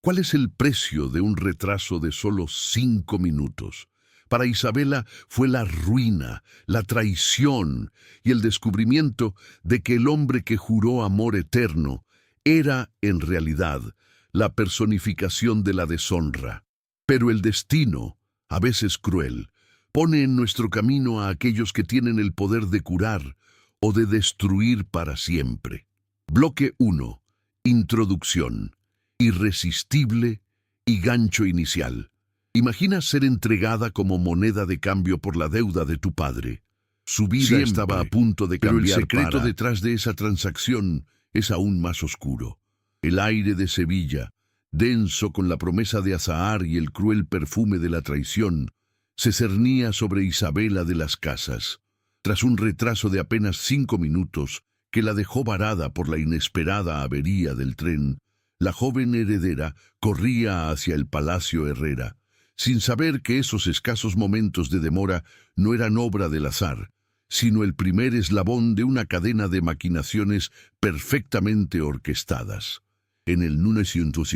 ¿Cuál es el precio de un retraso de solo 5 minutos? Para Isabela fue la ruina, la traición y el descubrimiento de que el hombre que juró amor eterno era, en realidad, la personificación de la deshonra. Pero el destino, a veces cruel, pone en nuestro camino a aquellos que tienen el poder de curar o de destruir para siempre. Bloque 1. Introducción. Irresistible y gancho inicial. Imagina ser entregada como moneda de cambio por la deuda de tu padre. Su vida Siempre, estaba a punto de cambiar, pero el secreto detrás de esa transacción es aún más oscuro. El aire de Sevilla, denso con la promesa de azahar y el cruel perfume de la traición, se cernía sobre Isabela de las Casas. Tras un retraso de apenas 5 minutos que la dejó varada por la inesperada avería del tren, la joven heredera corría hacia el Palacio Herrera, sin saber que esos escasos momentos de demora no eran obra del azar, sino el primer eslabón de una cadena de maquinaciones perfectamente orquestadas. En el 900,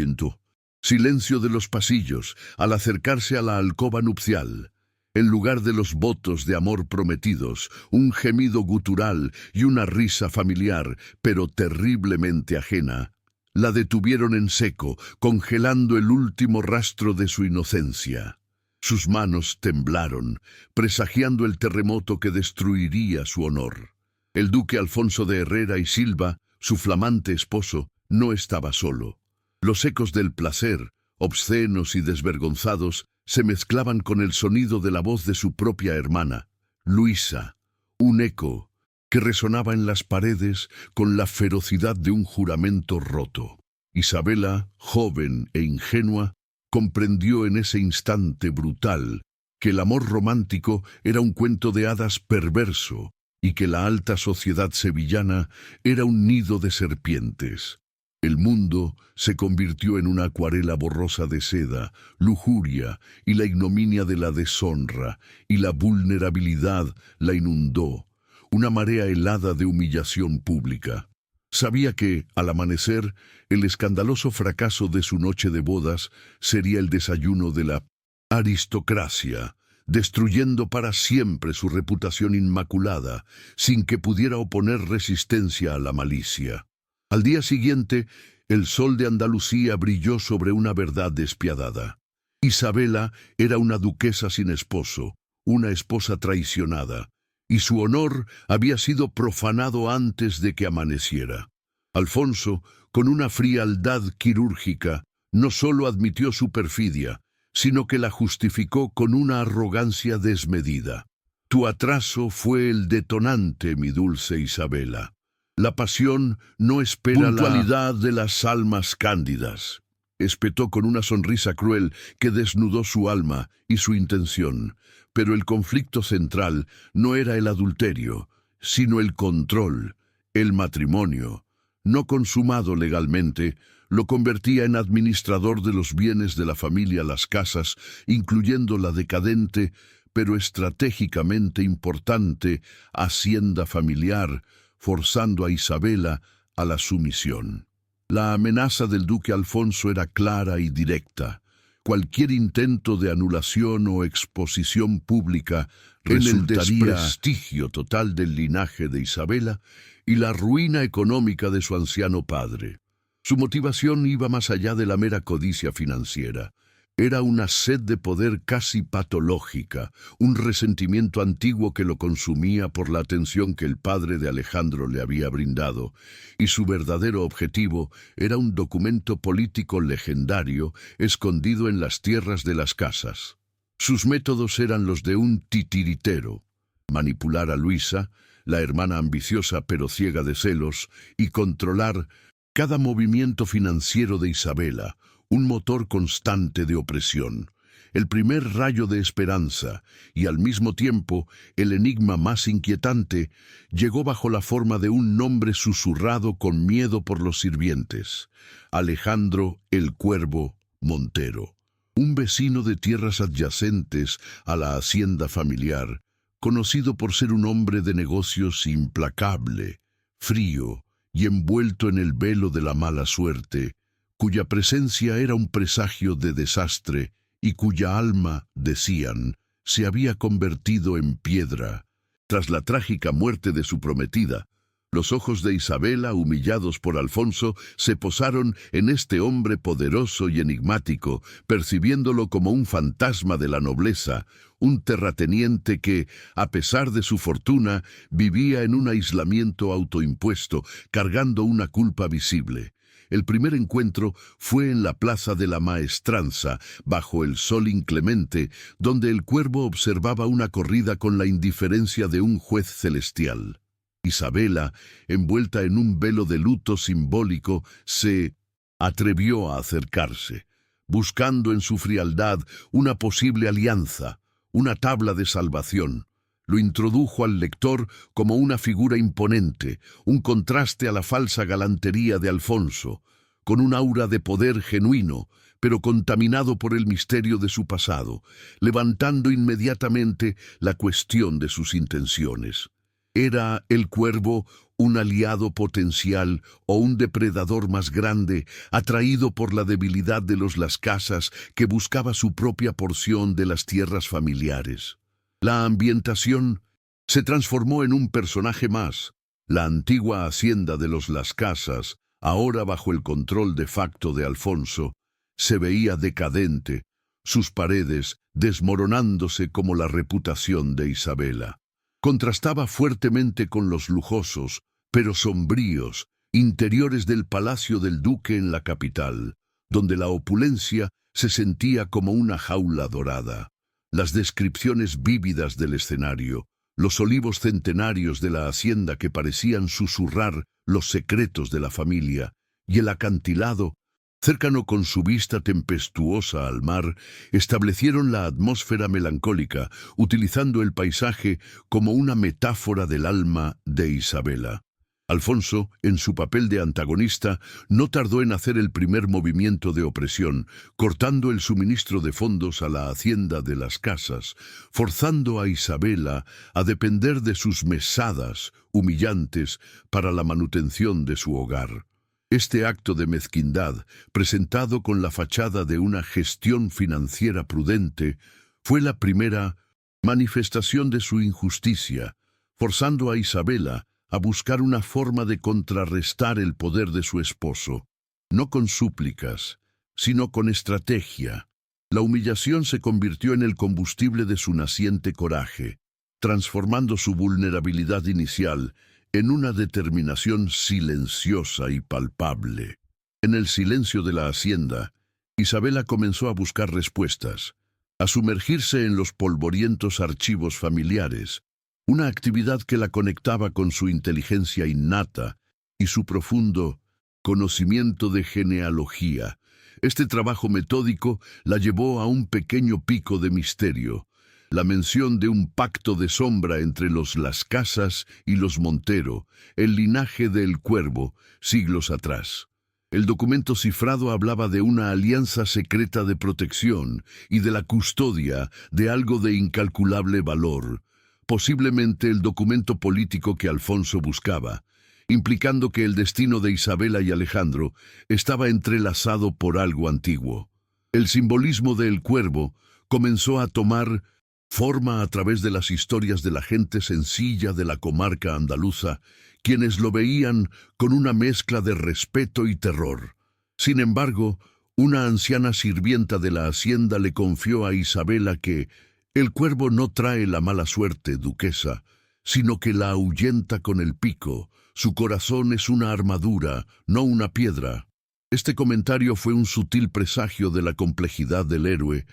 silencio de los pasillos al acercarse a la alcoba nupcial. En lugar de los votos de amor prometidos, un gemido gutural y una risa familiar, pero terriblemente ajena, la detuvieron en seco, congelando el último rastro de su inocencia. Sus manos temblaron, presagiando el terremoto que destruiría su honor. El duque Alfonso de Herrera y Silva, su flamante esposo, no estaba solo. Los ecos del placer, obscenos y desvergonzados, se mezclaban con el sonido de la voz de su propia hermana, Luisa, un eco que resonaba en las paredes con la ferocidad de un juramento roto. Isabela, joven e ingenua, comprendió en ese instante brutal que el amor romántico era un cuento de hadas perverso y que la alta sociedad sevillana era un nido de serpientes. El mundo se convirtió en una acuarela borrosa de seda, lujuria y la ignominia de la deshonra, y la vulnerabilidad la inundó, una marea helada de humillación pública. Sabía que, al amanecer, el escandaloso fracaso de su noche de bodas sería el desayuno de la aristocracia, destruyendo para siempre su reputación inmaculada, sin que pudiera oponer resistencia a la malicia. Al día siguiente, el sol de Andalucía brilló sobre una verdad despiadada. Isabela era una duquesa sin esposo, una esposa traicionada, y su honor había sido profanado antes de que amaneciera. Alfonso, con una frialdad quirúrgica, no solo admitió su perfidia, sino que la justificó con una arrogancia desmedida. Tu atraso fue el detonante, mi dulce Isabela. La pasión no espera la puntualidad de las almas cándidas. Espetó con una sonrisa cruel que desnudó su alma y su intención, pero el conflicto central no era el adulterio, sino el control. El matrimonio, no consumado legalmente, lo convertía en administrador de los bienes de la familia Las Casas, incluyendo la decadente, pero estratégicamente importante, hacienda familiar, forzando a Isabela a la sumisión. La amenaza del duque Alfonso era clara y directa. Cualquier intento de anulación o exposición pública resultaría en el desprestigio total del linaje de Isabela y la ruina económica de su anciano padre. Su motivación iba más allá de la mera codicia financiera. Era una sed de poder casi patológica, un resentimiento antiguo que lo consumía por la atención que el padre de Alejandro le había brindado, y su verdadero objetivo era un documento político legendario escondido en las tierras de Las Casas. Sus métodos eran los de un titiritero: manipular a Luisa, la hermana ambiciosa pero ciega de celos, y controlar cada movimiento financiero de Isabela, un motor constante de opresión, el primer rayo de esperanza y al mismo tiempo el enigma más inquietante, llegó bajo la forma de un nombre susurrado con miedo por los sirvientes: Alejandro el Cuervo Montero, un vecino de tierras adyacentes a la hacienda familiar, conocido por ser un hombre de negocios implacable, frío y envuelto en el velo de la mala suerte, cuya presencia era un presagio de desastre y cuya alma, decían, se había convertido en piedra. Tras la trágica muerte de su prometida, los ojos de Isabela, humillados por Alfonso, se posaron en este hombre poderoso y enigmático, percibiéndolo como un fantasma de la nobleza, un terrateniente que, a pesar de su fortuna, vivía en un aislamiento autoimpuesto, cargando una culpa visible. El primer encuentro fue en la Plaza de la Maestranza, bajo el sol inclemente, donde el cuervo observaba una corrida con la indiferencia de un juez celestial. Isabela, envuelta en un velo de luto simbólico, se atrevió a acercarse, buscando en su frialdad una posible alianza, una tabla de salvación. Lo introdujo al lector como una figura imponente, un contraste a la falsa galantería de Alfonso, con un aura de poder genuino, pero contaminado por el misterio de su pasado, levantando inmediatamente la cuestión de sus intenciones. ¿Era el cuervo un aliado potencial o un depredador más grande, atraído por la debilidad de los Las Casas que buscaba su propia porción de las tierras familiares? La ambientación se transformó en un personaje más. La antigua hacienda de los Las Casas, ahora bajo el control de facto de Alfonso, se veía decadente, sus paredes desmoronándose como la reputación de Isabela. Contrastaba fuertemente con los lujosos, pero sombríos, interiores del palacio del duque en la capital, donde la opulencia se sentía como una jaula dorada. Las descripciones vívidas del escenario, los olivos centenarios de la hacienda que parecían susurrar los secretos de la familia, y el acantilado, cercano con su vista tempestuosa al mar, establecieron la atmósfera melancólica, utilizando el paisaje como una metáfora del alma de Isabela. Alfonso, en su papel de antagonista, no tardó en hacer el primer movimiento de opresión, cortando el suministro de fondos a la hacienda de Las Casas, forzando a Isabela a depender de sus mesadas humillantes para la manutención de su hogar. Este acto de mezquindad, presentado con la fachada de una gestión financiera prudente, fue la primera manifestación de su injusticia, forzando a Isabela a buscar una forma de contrarrestar el poder de su esposo, no con súplicas, sino con estrategia. La humillación se convirtió en el combustible de su naciente coraje, transformando su vulnerabilidad inicial en una determinación silenciosa y palpable. En el silencio de la hacienda, Isabela comenzó a buscar respuestas, a sumergirse en los polvorientos archivos familiares, una actividad que la conectaba con su inteligencia innata y su profundo conocimiento de genealogía. Este trabajo metódico la llevó a un pequeño pico de misterio, la mención de un pacto de sombra entre los Las Casas y los Montero, el linaje del Cuervo, siglos atrás. El documento cifrado hablaba de una alianza secreta de protección y de la custodia de algo de incalculable valor, posiblemente el documento político que Alfonso buscaba, implicando que el destino de Isabela y Alejandro estaba entrelazado por algo antiguo. El simbolismo del cuervo comenzó a tomar forma a través de las historias de la gente sencilla de la comarca andaluza, quienes lo veían con una mezcla de respeto y terror. Sin embargo, una anciana sirvienta de la hacienda le confió a Isabela que el cuervo no trae la mala suerte, duquesa, sino que la ahuyenta con el pico. Su corazón es una armadura, no una piedra. Este comentario fue un sutil presagio de la complejidad del héroe,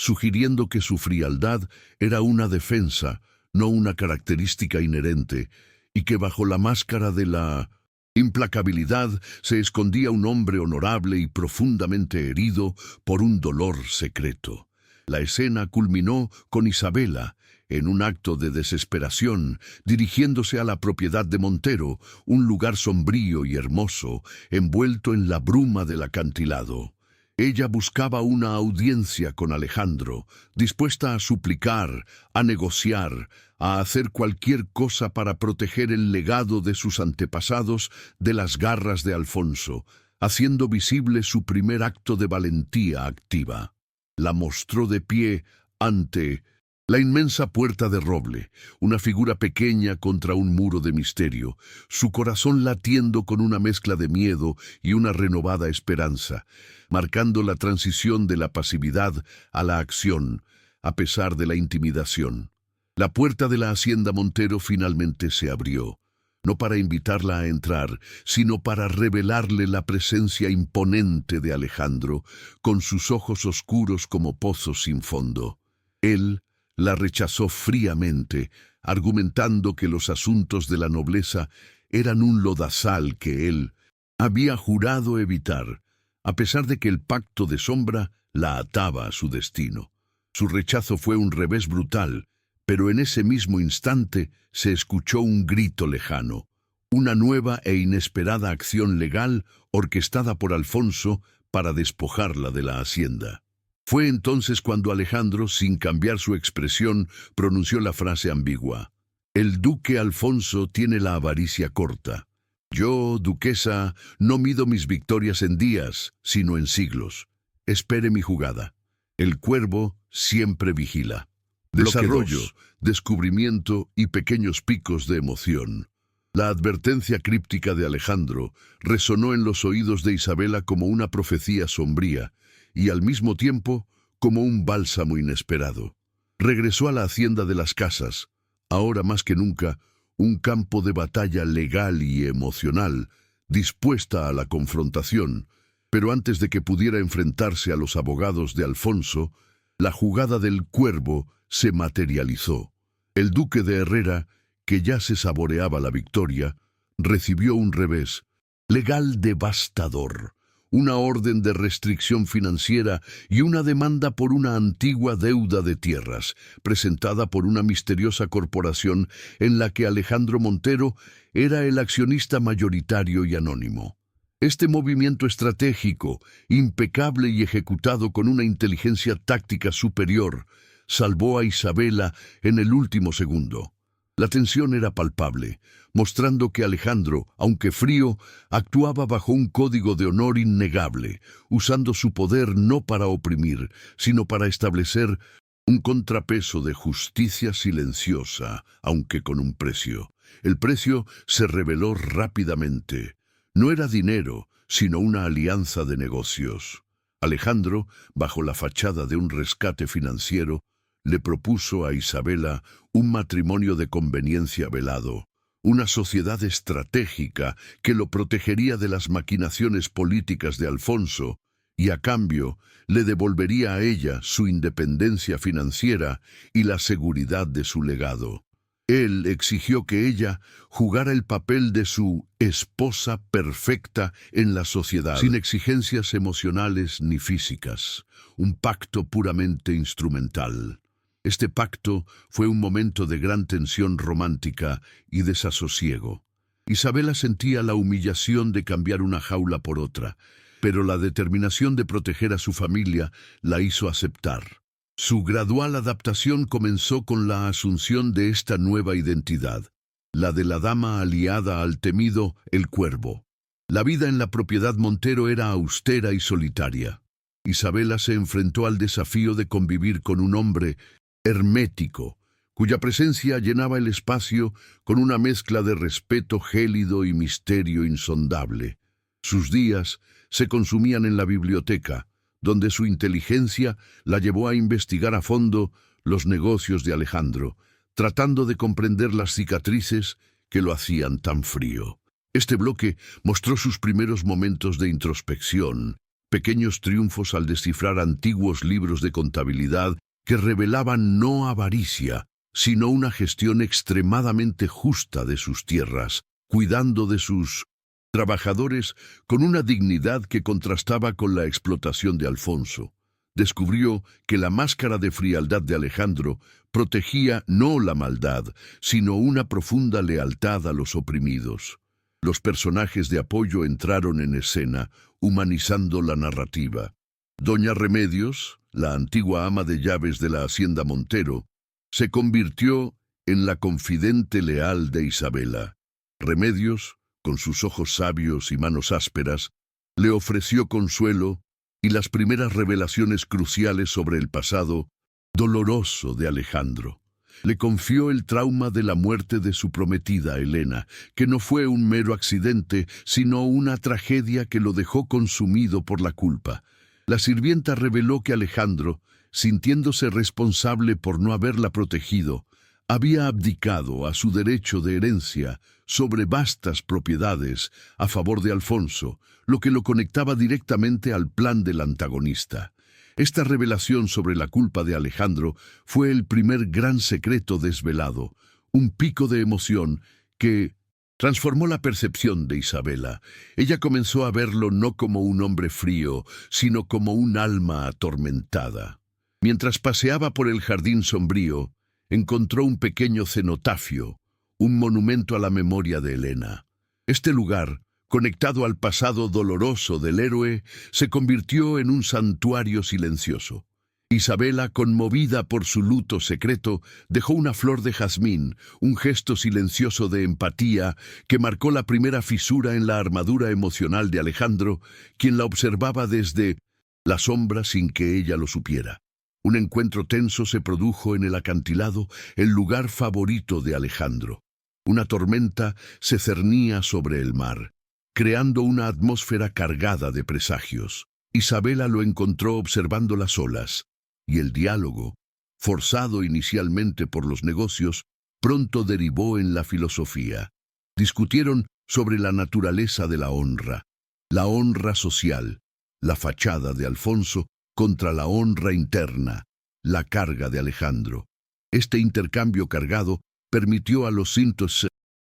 sugiriendo que su frialdad era una defensa, no una característica inherente, y que bajo la máscara de la implacabilidad se escondía un hombre honorable y profundamente herido por un dolor secreto. La escena culminó con Isabela, en un acto de desesperación, dirigiéndose a la propiedad de Montero, un lugar sombrío y hermoso, envuelto en la bruma del acantilado. Ella buscaba una audiencia con Alejandro, dispuesta a suplicar, a negociar, a hacer cualquier cosa para proteger el legado de sus antepasados de las garras de Alfonso, haciendo visible su primer acto de valentía activa. La mostró de pie ante la inmensa puerta de roble, una figura pequeña contra un muro de misterio, su corazón latiendo con una mezcla de miedo y una renovada esperanza, marcando la transición de la pasividad a la acción, a pesar de la intimidación. La puerta de la hacienda Montero finalmente se abrió, no para invitarla a entrar, sino para revelarle la presencia imponente de Alejandro, con sus ojos oscuros como pozos sin fondo. Él la rechazó fríamente, argumentando que los asuntos de la nobleza eran un lodazal que él había jurado evitar, a pesar de que el pacto de sombra la ataba a su destino. Su rechazo fue un revés brutal, pero en ese mismo instante se escuchó un grito lejano, una nueva e inesperada acción legal orquestada por Alfonso para despojarla de la hacienda. Fue entonces cuando Alejandro, sin cambiar su expresión, pronunció la frase ambigua: «El duque Alfonso tiene la avaricia corta. Yo, duquesa, no mido mis victorias en días, sino en siglos. Espere mi jugada. El cuervo siempre vigila». Desarrollo, descubrimiento y pequeños picos de emoción. La advertencia críptica de Alejandro resonó en los oídos de Isabela como una profecía sombría y al mismo tiempo como un bálsamo inesperado. Regresó a la hacienda de las Casas, ahora más que nunca un campo de batalla legal y emocional, dispuesta a la confrontación, pero antes de que pudiera enfrentarse a los abogados de Alfonso, la jugada del cuervo se materializó. El duque de Herrera, que ya se saboreaba la victoria, recibió un revés legal devastador, una orden de restricción financiera y una demanda por una antigua deuda de tierras, presentada por una misteriosa corporación en la que Alejandro Montero era el accionista mayoritario y anónimo. Este movimiento estratégico, impecable y ejecutado con una inteligencia táctica superior, salvó a Isabela en el último segundo. La tensión era palpable, mostrando que Alejandro, aunque frío, actuaba bajo un código de honor innegable, usando su poder no para oprimir, sino para establecer un contrapeso de justicia silenciosa, aunque con un precio. El precio se reveló rápidamente. No era dinero, sino una alianza de negocios. Alejandro, bajo la fachada de un rescate financiero, le propuso a Isabela un matrimonio de conveniencia velado, una sociedad estratégica que lo protegería de las maquinaciones políticas de Alfonso y a cambio le devolvería a ella su independencia financiera y la seguridad de su legado. Él exigió que ella jugara el papel de su esposa perfecta en la sociedad, sin exigencias emocionales ni físicas, un pacto puramente instrumental. Este pacto fue un momento de gran tensión romántica y desasosiego. Isabela sentía la humillación de cambiar una jaula por otra, pero la determinación de proteger a su familia la hizo aceptar. Su gradual adaptación comenzó con la asunción de esta nueva identidad, la de la dama aliada al temido El Cuervo. La vida en la propiedad Montero era austera y solitaria. Isabela se enfrentó al desafío de convivir con un hombre hermético, cuya presencia llenaba el espacio con una mezcla de respeto gélido y misterio insondable. Sus días se consumían en la biblioteca, donde su inteligencia la llevó a investigar a fondo los negocios de Alejandro, tratando de comprender las cicatrices que lo hacían tan frío. Este bloque mostró sus primeros momentos de introspección, pequeños triunfos al descifrar antiguos libros de contabilidad que revelaban no avaricia, sino una gestión extremadamente justa de sus tierras, cuidando de sus trabajadores con una dignidad que contrastaba con la explotación de Alfonso. Descubrió que la máscara de frialdad de Alejandro protegía no la maldad, sino una profunda lealtad a los oprimidos. Los personajes de apoyo entraron en escena, humanizando la narrativa. Doña Remedios, la antigua ama de llaves de la hacienda Montero, se convirtió en la confidente leal de Isabela. Remedios, con sus ojos sabios y manos ásperas, Le ofreció consuelo y las primeras revelaciones cruciales sobre el pasado doloroso de Alejandro. Le confió el trauma de la muerte de su prometida, Helena, que no fue un mero accidente, sino una tragedia que lo dejó consumido por la culpa. La sirvienta reveló que Alejandro, sintiéndose responsable por no haberla protegido, había abdicado a su derecho de herencia sobre vastas propiedades a favor de Alfonso, lo que lo conectaba directamente al plan del antagonista. Esta revelación sobre la culpa de Alejandro fue el primer gran secreto desvelado, un pico de emoción que transformó la percepción de Isabela. Ella comenzó a verlo no como un hombre frío, sino como un alma atormentada. Mientras paseaba por el jardín sombrío, encontró un pequeño cenotafio, un monumento a la memoria de Helena. Este lugar, conectado al pasado doloroso del héroe, se convirtió en un santuario silencioso. Isabela, conmovida por su luto secreto, dejó una flor de jazmín, un gesto silencioso de empatía que marcó la primera fisura en la armadura emocional de Alejandro, quien la observaba desde la sombra sin que ella lo supiera. Un encuentro tenso se produjo en el acantilado, el lugar favorito de Alejandro. Una tormenta se cernía sobre el mar, creando una atmósfera cargada de presagios. Isabela lo encontró observando las olas, y el diálogo, forzado inicialmente por los negocios, pronto derivó en la filosofía. Discutieron sobre la naturaleza de la honra social, la fachada de Alfonso contra la honra interna, la carga de Alejandro. Este intercambio cargado permitió a los cintos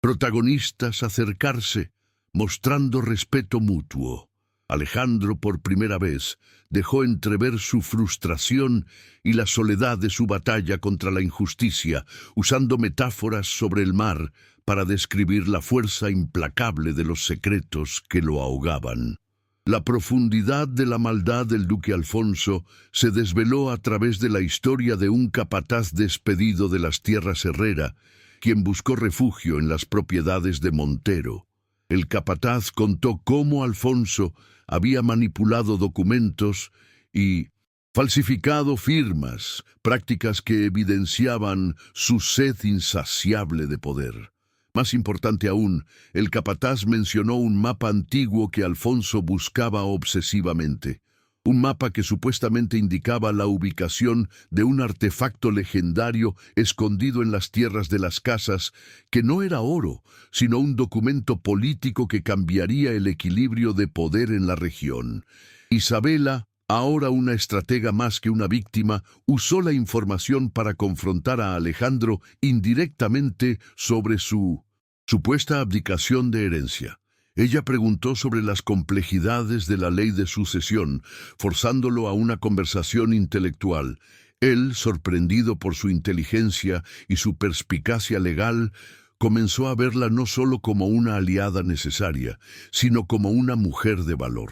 protagonistas acercarse, mostrando respeto mutuo. Alejandro, por primera vez, dejó entrever su frustración y la soledad de su batalla contra la injusticia, usando metáforas sobre el mar para describir la fuerza implacable de los secretos que lo ahogaban. La profundidad de la maldad del duque Alfonso se desveló a través de la historia de un capataz despedido de las tierras Herrera, quien buscó refugio en las propiedades de Montero. El capataz contó cómo Alfonso había manipulado documentos y falsificado firmas, prácticas que evidenciaban su sed insaciable de poder. Más importante aún, el capataz mencionó un mapa antiguo que Alfonso buscaba obsesivamente. Un mapa que supuestamente indicaba la ubicación de un artefacto legendario escondido en las tierras de las Casas, que no era oro, sino un documento político que cambiaría el equilibrio de poder en la región. Isabela, ahora una estratega más que una víctima, usó la información para confrontar a Alejandro indirectamente sobre su supuesta abdicación de herencia. Ella preguntó sobre las complejidades de la ley de sucesión, forzándolo a una conversación intelectual. Él, sorprendido por su inteligencia y su perspicacia legal, comenzó a verla no solo como una aliada necesaria, sino como una mujer de valor.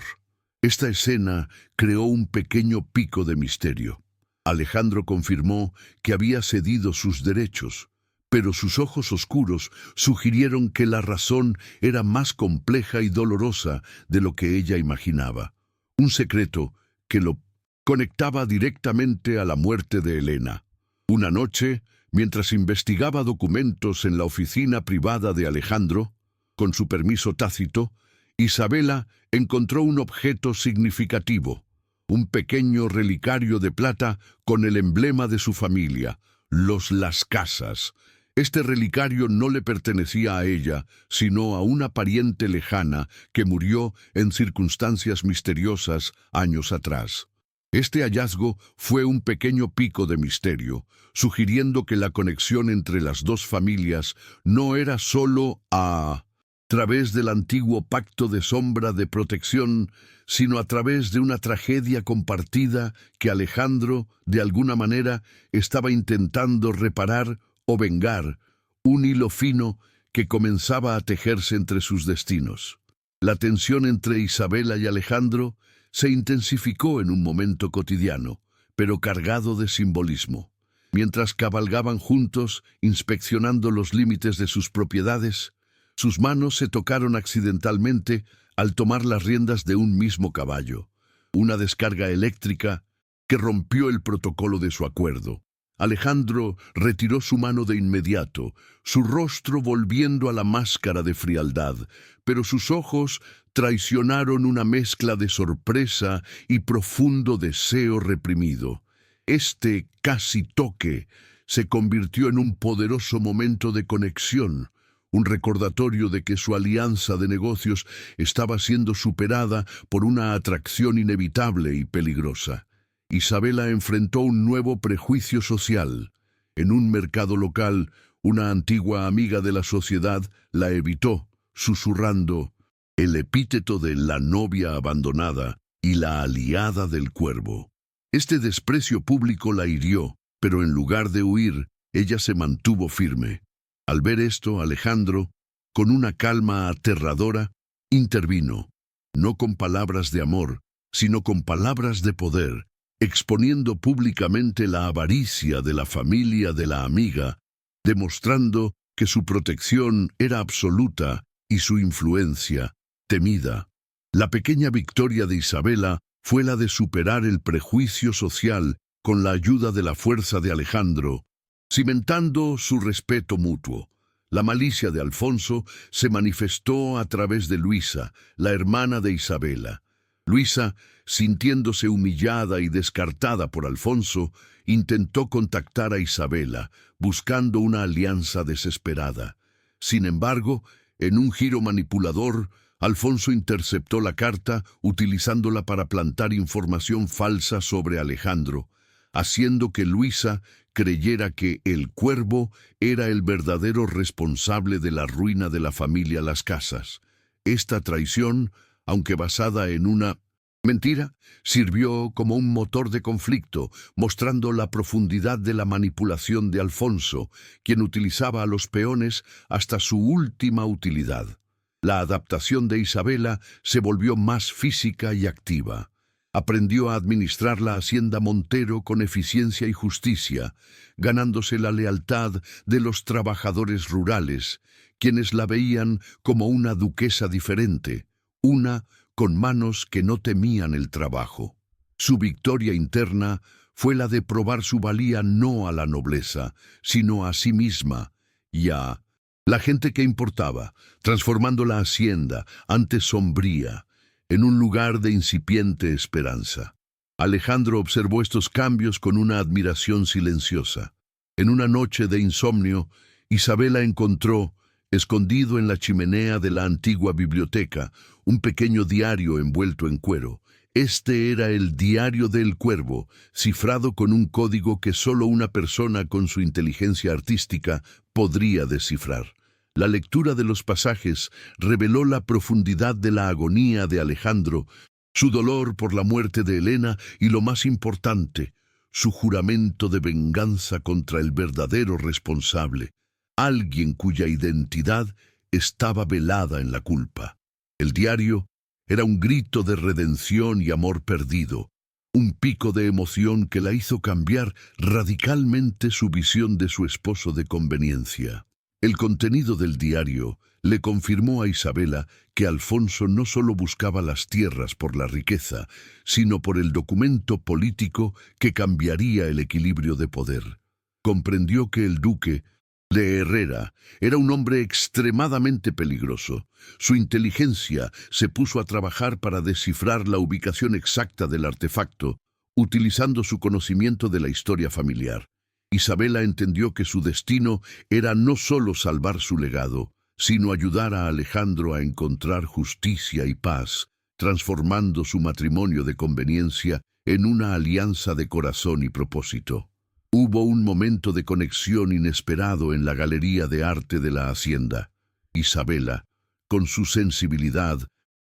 Esta escena creó un pequeño pico de misterio. Alejandro confirmó que había cedido sus derechos, pero sus ojos oscuros sugirieron que la razón era más compleja y dolorosa de lo que ella imaginaba. Un secreto que lo conectaba directamente a la muerte de Helena. Una noche, mientras investigaba documentos en la oficina privada de Alejandro, con su permiso tácito, Isabela encontró un objeto significativo, un pequeño relicario de plata con el emblema de su familia, los Las Casas. Este relicario no le pertenecía a ella, sino a una pariente lejana que murió en circunstancias misteriosas años atrás. Este hallazgo fue un pequeño pico de misterio, sugiriendo que la conexión entre las dos familias no era solo a través del antiguo pacto de sombra de protección, sino a través de una tragedia compartida que Alejandro, de alguna manera, estaba intentando reparar o vengar, un hilo fino que comenzaba a tejerse entre sus destinos. La tensión entre Isabela y Alejandro se intensificó en un momento cotidiano, pero cargado de simbolismo. Mientras cabalgaban juntos, inspeccionando los límites de sus propiedades, sus manos se tocaron accidentalmente al tomar las riendas de un mismo caballo. Una descarga eléctrica que rompió el protocolo de su acuerdo. Alejandro retiró su mano de inmediato, su rostro volviendo a la máscara de frialdad, pero sus ojos traicionaron una mezcla de sorpresa y profundo deseo reprimido. Este casi toque se convirtió en un poderoso momento de conexión, un recordatorio de que su alianza de negocios estaba siendo superada por una atracción inevitable y peligrosa. Isabela enfrentó un nuevo prejuicio social. En un mercado local, una antigua amiga de la sociedad la evitó, susurrando el epíteto de la novia abandonada y la aliada del cuervo. Este desprecio público la hirió, pero en lugar de huir, ella se mantuvo firme. Al ver esto, Alejandro, con una calma aterradora, intervino, no con palabras de amor, sino con palabras de poder, exponiendo públicamente la avaricia de la familia de la amiga, demostrando que su protección era absoluta y su influencia temida. La pequeña victoria de Isabela fue la de superar el prejuicio social con la ayuda de la fuerza de Alejandro, cimentando su respeto mutuo. La malicia de Alfonso se manifestó a través de Luisa, la hermana de Isabela. Luisa, sintiéndose humillada y descartada por Alfonso, intentó contactar a Isabela, buscando una alianza desesperada. Sin embargo, en un giro manipulador, Alfonso interceptó la carta, utilizándola para plantar información falsa sobre Alejandro, haciendo que Luisa creyera que el cuervo era el verdadero responsable de la ruina de la familia Las Casas. Esta traición, aunque basada en una mentira, sirvió como un motor de conflicto, mostrando la profundidad de la manipulación de Alfonso, quien utilizaba a los peones hasta su última utilidad. La adaptación de Isabela se volvió más física y activa. Aprendió a administrar la hacienda Montero con eficiencia y justicia, ganándose la lealtad de los trabajadores rurales, quienes la veían como una duquesa diferente, una con manos que no temían el trabajo. Su victoria interna fue la de probar su valía no a la nobleza, sino a sí misma y a la gente que importaba, transformando la hacienda, antes sombría, en un lugar de incipiente esperanza. Alejandro observó estos cambios con una admiración silenciosa. En una noche de insomnio, Isabela encontró, escondido en la chimenea de la antigua biblioteca, un pequeño diario envuelto en cuero. Este era el diario del cuervo, cifrado con un código que solo una persona con su inteligencia artística podría descifrar. La lectura de los pasajes reveló la profundidad de la agonía de Alejandro, su dolor por la muerte de Helena y, lo más importante, su juramento de venganza contra el verdadero responsable, alguien cuya identidad estaba velada en la culpa. El diario era un grito de redención y amor perdido, un pico de emoción que la hizo cambiar radicalmente su visión de su esposo de conveniencia. El contenido del diario le confirmó a Isabela que Alfonso no solo buscaba las tierras por la riqueza, sino por el documento político que cambiaría el equilibrio de poder. Comprendió que el duque de Herrera era un hombre extremadamente peligroso. Su inteligencia se puso a trabajar para descifrar la ubicación exacta del artefacto, utilizando su conocimiento de la historia familiar. Isabela entendió que su destino era no solo salvar su legado, sino ayudar a Alejandro a encontrar justicia y paz, transformando su matrimonio de conveniencia en una alianza de corazón y propósito. Hubo un momento de conexión inesperado en la galería de arte de la hacienda. Isabela, con su sensibilidad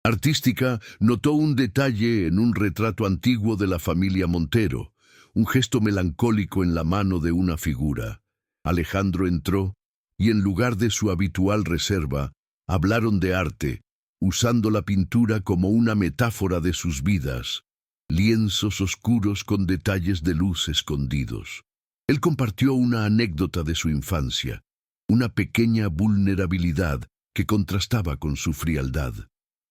artística, notó un detalle en un retrato antiguo de la familia Montero, un gesto melancólico en la mano de una figura. Alejandro entró y, en lugar de su habitual reserva, hablaron de arte, usando la pintura como una metáfora de sus vidas, lienzos oscuros con detalles de luz escondidos. Él compartió una anécdota de su infancia, una pequeña vulnerabilidad que contrastaba con su frialdad.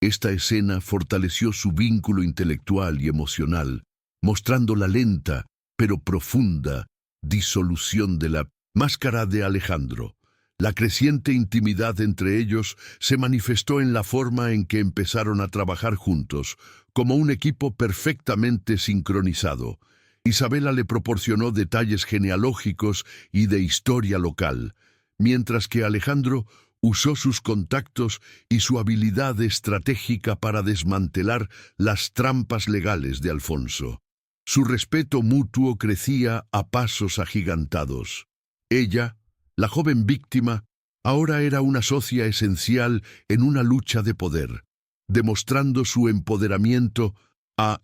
Esta escena fortaleció su vínculo intelectual y emocional, mostrando la lenta, pero profunda, disolución de la máscara de Alejandro. La creciente intimidad entre ellos se manifestó en la forma en que empezaron a trabajar juntos, como un equipo perfectamente sincronizado. Isabela le proporcionó detalles genealógicos y de historia local, mientras que Alejandro usó sus contactos y su habilidad estratégica para desmantelar las trampas legales de Alfonso. Su respeto mutuo crecía a pasos agigantados. Ella, la joven víctima, ahora era una socia esencial en una lucha de poder, demostrando su empoderamiento a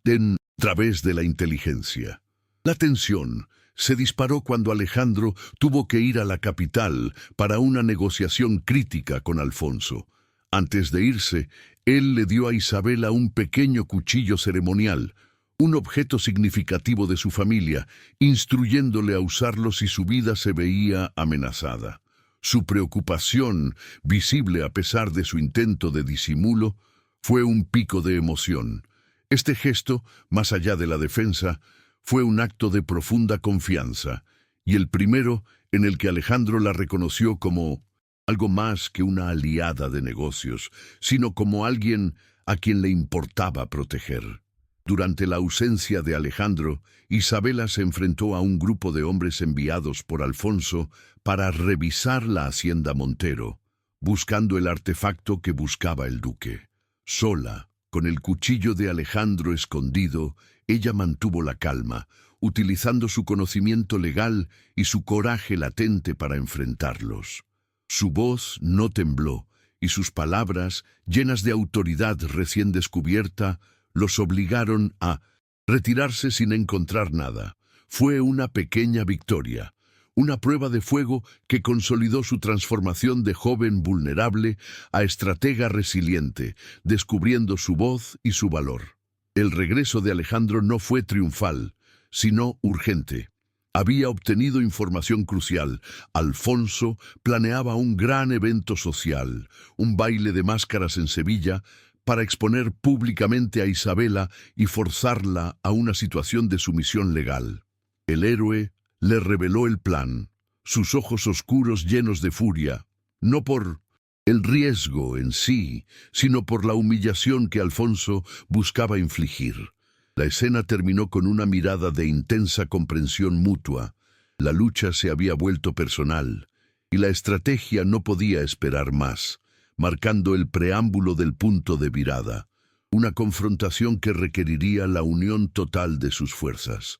través de la inteligencia. La tensión se disparó cuando Alejandro tuvo que ir a la capital para una negociación crítica con Alfonso. Antes de irse, él le dio a Isabela un pequeño cuchillo ceremonial, un objeto significativo de su familia, instruyéndole a usarlo si su vida se veía amenazada. Su preocupación, visible a pesar de su intento de disimulo, fue un pico de emoción. Este gesto, más allá de la defensa, fue un acto de profunda confianza, y el primero en el que Alejandro la reconoció como algo más que una aliada de negocios, sino como alguien a quien le importaba proteger. Durante la ausencia de Alejandro, Isabela se enfrentó a un grupo de hombres enviados por Alfonso para revisar la hacienda Montero, buscando el artefacto que buscaba el duque. Sola, con el cuchillo de Alejandro escondido, ella mantuvo la calma, utilizando su conocimiento legal y su coraje latente para enfrentarlos. Su voz no tembló, y sus palabras, llenas de autoridad recién descubierta, los obligaron a retirarse sin encontrar nada. Fue una pequeña victoria, una prueba de fuego que consolidó su transformación de joven vulnerable a estratega resiliente, descubriendo su voz y su valor. El regreso de Alejandro no fue triunfal, sino urgente. Había obtenido información crucial. Alfonso planeaba un gran evento social, un baile de máscaras en Sevilla, para exponer públicamente a Isabela y forzarla a una situación de sumisión legal. El héroe le reveló el plan, sus ojos oscuros llenos de furia, no por el riesgo en sí, sino por la humillación que Alfonso buscaba infligir. La escena terminó con una mirada de intensa comprensión mutua. La lucha se había vuelto personal, y la estrategia no podía esperar más, marcando el preámbulo del punto de virada, una confrontación que requeriría la unión total de sus fuerzas.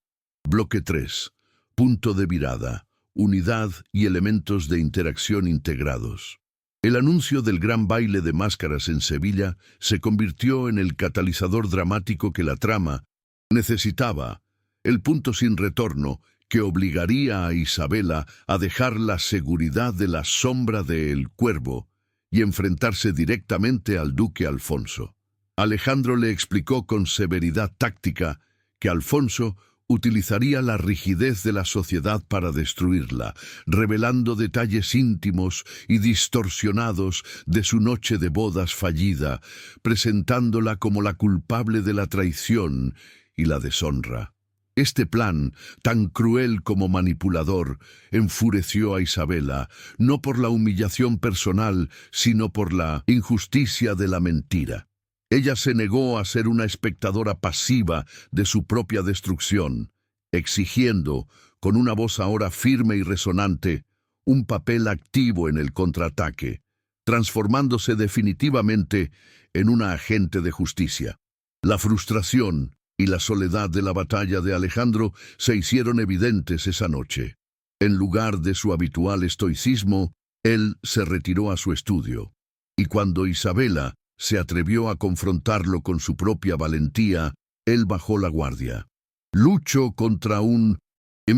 Bloque 3. Punto de virada, unidad y elementos de interacción integrados. El anuncio del gran baile de máscaras en Sevilla se convirtió en el catalizador dramático que la trama necesitaba, el punto sin retorno que obligaría a Isabela a dejar la seguridad de la sombra de El Cuervo y enfrentarse directamente al duque Alfonso. Alejandro le explicó con severidad táctica que Alfonso utilizaría la rigidez de la sociedad para destruirla, revelando detalles íntimos y distorsionados de su noche de bodas fallida, presentándola como la culpable de la traición y la deshonra. Este plan, tan cruel como manipulador, enfureció a Isabela, no por la humillación personal, sino por la injusticia de la mentira. Ella se negó a ser una espectadora pasiva de su propia destrucción, exigiendo, con una voz ahora firme y resonante, un papel activo en el contraataque, transformándose definitivamente en una agente de justicia. La frustración y la soledad de la batalla de Alejandro se hicieron evidentes esa noche. En lugar de su habitual estoicismo, él se retiró a su estudio, y cuando Isabela se atrevió a confrontarlo con su propia valentía, él bajó la guardia. «Lucho contra un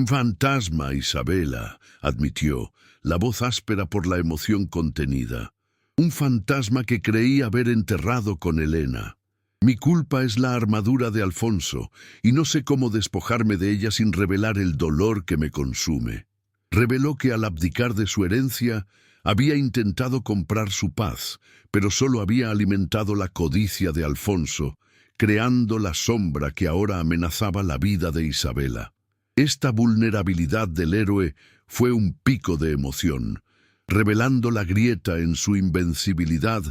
fantasma, Isabela», admitió, la voz áspera por la emoción contenida. «Un fantasma que creí haber enterrado con Helena. Mi culpa es la armadura de Alfonso, y no sé cómo despojarme de ella sin revelar el dolor que me consume». Reveló que al abdicar de su herencia, Había intentado comprar su paz, pero solo había alimentado la codicia de Alfonso, creando la sombra que ahora amenazaba la vida de Isabela. Esta vulnerabilidad del héroe fue un pico de emoción, revelando la grieta en su invencibilidad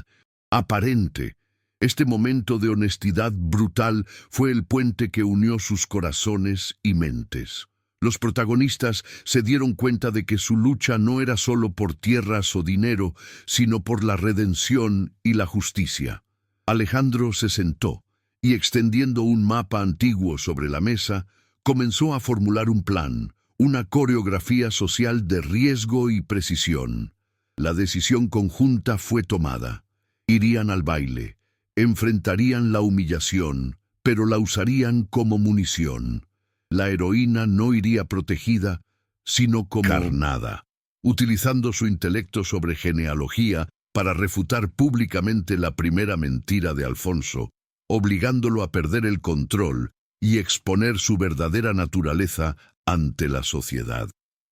aparente. Este momento de honestidad brutal fue el puente que unió sus corazones y mentes. Los protagonistas se dieron cuenta de que su lucha no era solo por tierras o dinero, sino por la redención y la justicia. Alejandro se sentó y, extendiendo un mapa antiguo sobre la mesa, comenzó a formular un plan, una coreografía social de riesgo y precisión. La decisión conjunta fue tomada. Irían al baile, enfrentarían la humillación, pero la usarían como munición. La heroína no iría protegida, sino como carnada, utilizando su intelecto sobre genealogía para refutar públicamente la primera mentira de Alfonso, obligándolo a perder el control y exponer su verdadera naturaleza ante la sociedad.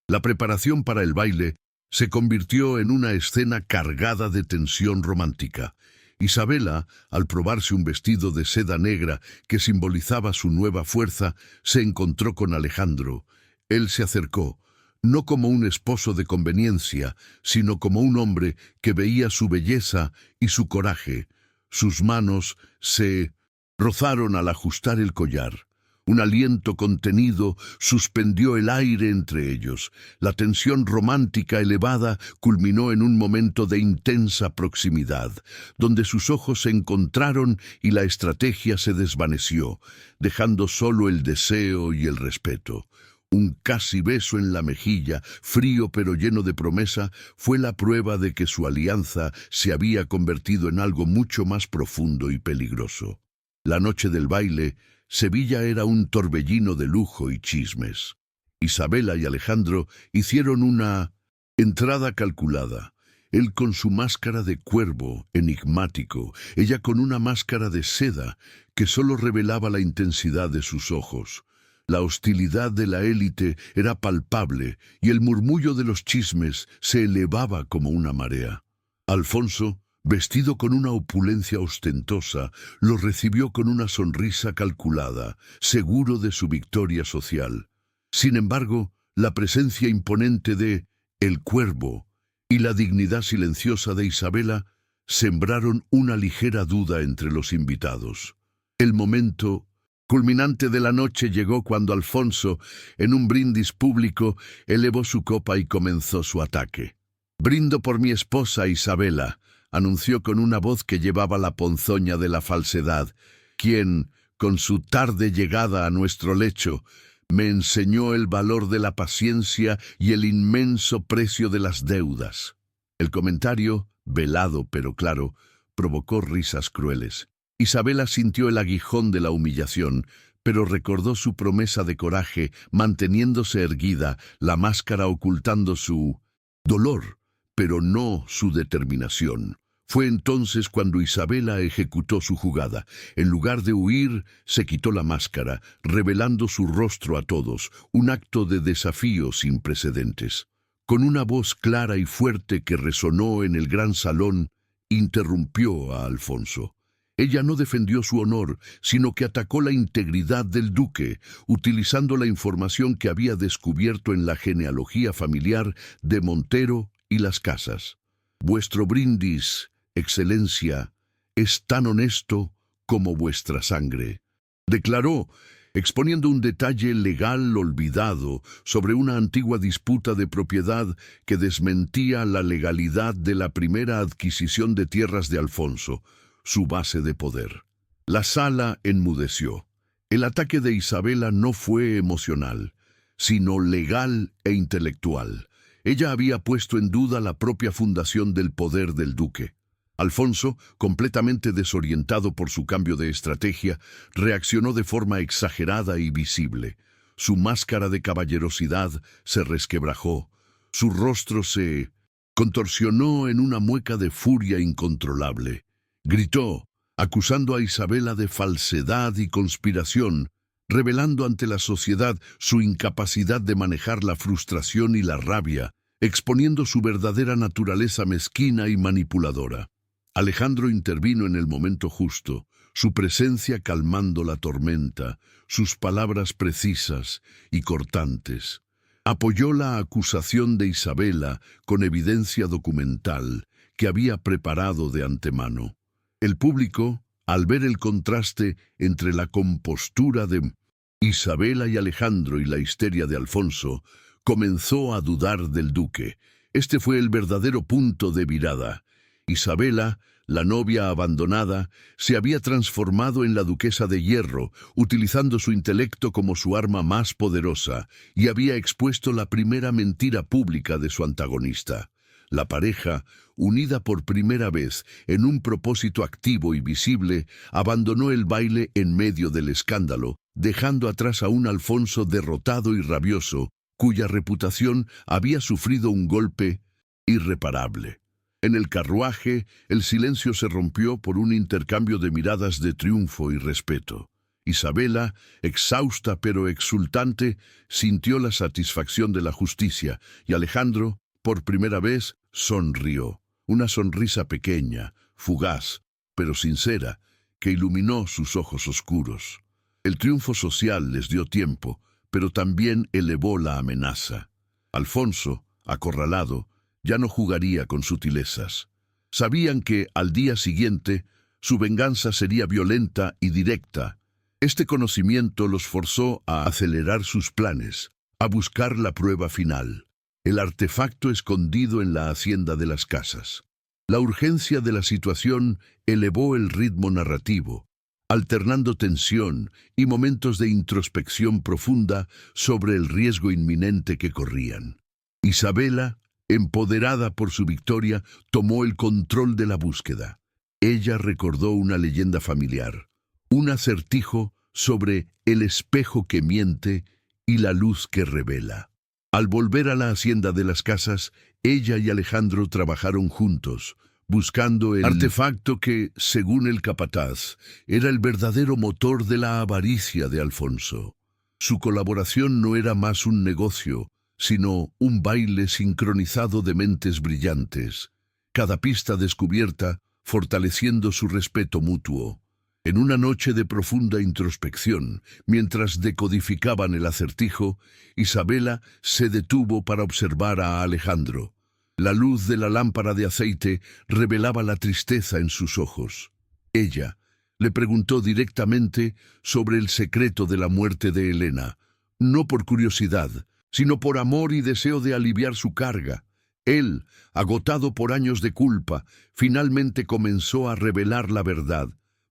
La preparación para el baile se convirtió en una escena cargada de tensión romántica. Isabela, al probarse un vestido de seda negra que simbolizaba su nueva fuerza, se encontró con Alejandro. Él se acercó, no como un esposo de conveniencia, sino como un hombre que veía su belleza y su coraje. Sus manos se rozaron al ajustar el collar. Un aliento contenido suspendió el aire entre ellos. La tensión romántica elevada culminó en un momento de intensa proximidad, donde sus ojos se encontraron y la estrategia se desvaneció, dejando solo el deseo y el respeto. Un casi beso en la mejilla, frío pero lleno de promesa, fue la prueba de que su alianza se había convertido en algo mucho más profundo y peligroso. La noche del baile, Sevilla era un torbellino de lujo y chismes. Isabela y Alejandro hicieron una entrada calculada. Él con su máscara de cuervo, enigmático, ella con una máscara de seda que solo revelaba la intensidad de sus ojos. La hostilidad de la élite era palpable y el murmullo de los chismes se elevaba como una marea. Alfonso, vestido con una opulencia ostentosa, lo recibió con una sonrisa calculada, seguro de su victoria social. Sin embargo, la presencia imponente de El Cuervo y la dignidad silenciosa de Isabela sembraron una ligera duda entre los invitados. El momento culminante de la noche llegó cuando Alfonso, en un brindis público, elevó su copa y comenzó su ataque. «Brindo por mi esposa Isabela», anunció con una voz que llevaba la ponzoña de la falsedad, quien, con su tarde llegada a nuestro lecho, me enseñó el valor de la paciencia y el inmenso precio de las deudas. El comentario, velado pero claro, provocó risas crueles. Isabela sintió el aguijón de la humillación, pero recordó su promesa de coraje, manteniéndose erguida, la máscara ocultando su dolor, pero no su determinación. Fue entonces cuando Isabela ejecutó su jugada. En lugar de huir, se quitó la máscara, revelando su rostro a todos, un acto de desafío sin precedentes. Con una voz clara y fuerte que resonó en el gran salón, interrumpió a Alfonso. Ella no defendió su honor, sino que atacó la integridad del duque, utilizando la información que había descubierto en la genealogía familiar de Montero y las Casas. «Vuestro brindis, Excelencia, es tan honesto como vuestra sangre», declaró, exponiendo un detalle legal olvidado sobre una antigua disputa de propiedad que desmentía la legalidad de la primera adquisición de tierras de Alfonso, su base de poder. La sala enmudeció. El ataque de Isabela no fue emocional, sino legal e intelectual. Ella había puesto en duda la propia fundación del poder del duque. Alfonso, completamente desorientado por su cambio de estrategia, reaccionó de forma exagerada y visible. Su máscara de caballerosidad se resquebrajó. Su rostro se contorsionó en una mueca de furia incontrolable. Gritó, acusando a Isabela de falsedad y conspiración, revelando ante la sociedad su incapacidad de manejar la frustración y la rabia, exponiendo su verdadera naturaleza mezquina y manipuladora. Alejandro intervino en el momento justo, su presencia calmando la tormenta, sus palabras precisas y cortantes. Apoyó la acusación de Isabela con evidencia documental que había preparado de antemano. El público, al ver el contraste entre la compostura de Isabela y Alejandro y la histeria de Alfonso, comenzó a dudar del duque. Este fue el verdadero punto de virada. Isabela, la novia abandonada, se había transformado en la duquesa de hierro, utilizando su intelecto como su arma más poderosa, y había expuesto la primera mentira pública de su antagonista. La pareja, unida por primera vez en un propósito activo y visible, abandonó el baile en medio del escándalo, dejando atrás a un Alfonso derrotado y rabioso, cuya reputación había sufrido un golpe irreparable. En el carruaje, el silencio se rompió por un intercambio de miradas de triunfo y respeto. Isabela, exhausta pero exultante, sintió la satisfacción de la justicia, y Alejandro, por primera vez, sonrió. Una sonrisa pequeña, fugaz, pero sincera, que iluminó sus ojos oscuros. El triunfo social les dio tiempo, pero también elevó la amenaza. Alfonso, acorralado, ya no jugaría con sutilezas. Sabían que, al día siguiente, su venganza sería violenta y directa. Este conocimiento los forzó a acelerar sus planes, a buscar la prueba final, el artefacto escondido en la hacienda de las Casas. La urgencia de la situación elevó el ritmo narrativo, alternando tensión y momentos de introspección profunda sobre el riesgo inminente que corrían. Isabela, empoderada por su victoria, tomó el control de la búsqueda. Ella recordó una leyenda familiar, un acertijo sobre el espejo que miente y la luz que revela. Al volver a la hacienda de las Casas, ella y Alejandro trabajaron juntos, buscando el artefacto que, según el capataz, era el verdadero motor de la avaricia de Alfonso. Su colaboración no era más un negocio, sino un baile sincronizado de mentes brillantes, cada pista descubierta fortaleciendo su respeto mutuo. En una noche de profunda introspección, mientras decodificaban el acertijo, Isabela se detuvo para observar a Alejandro. La luz de la lámpara de aceite revelaba la tristeza en sus ojos. Ella le preguntó directamente sobre el secreto de la muerte de Helena, no por curiosidad, sino por amor y deseo de aliviar su carga. Él, agotado por años de culpa, finalmente comenzó a revelar la verdad,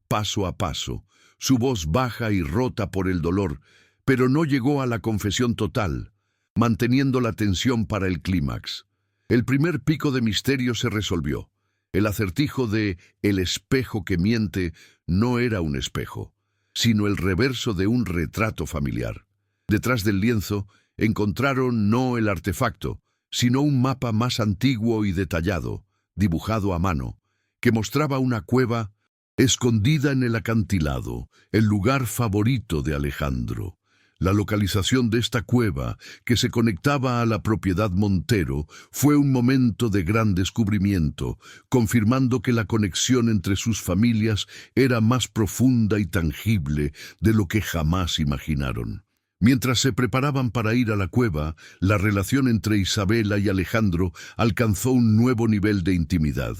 paso a paso, su voz baja y rota por el dolor, pero no llegó a la confesión total, manteniendo la tensión para el clímax. El primer pico de misterio se resolvió. El acertijo de el espejo que miente no era un espejo, sino el reverso de un retrato familiar. Detrás del lienzo encontraron no el artefacto, sino un mapa más antiguo y detallado, dibujado a mano, que mostraba una cueva escondida en el acantilado, el lugar favorito de Alejandro. La localización de esta cueva, que se conectaba a la propiedad Montero, fue un momento de gran descubrimiento, confirmando que la conexión entre sus familias era más profunda y tangible de lo que jamás imaginaron. Mientras se preparaban para ir a la cueva, la relación entre Isabela y Alejandro alcanzó un nuevo nivel de intimidad.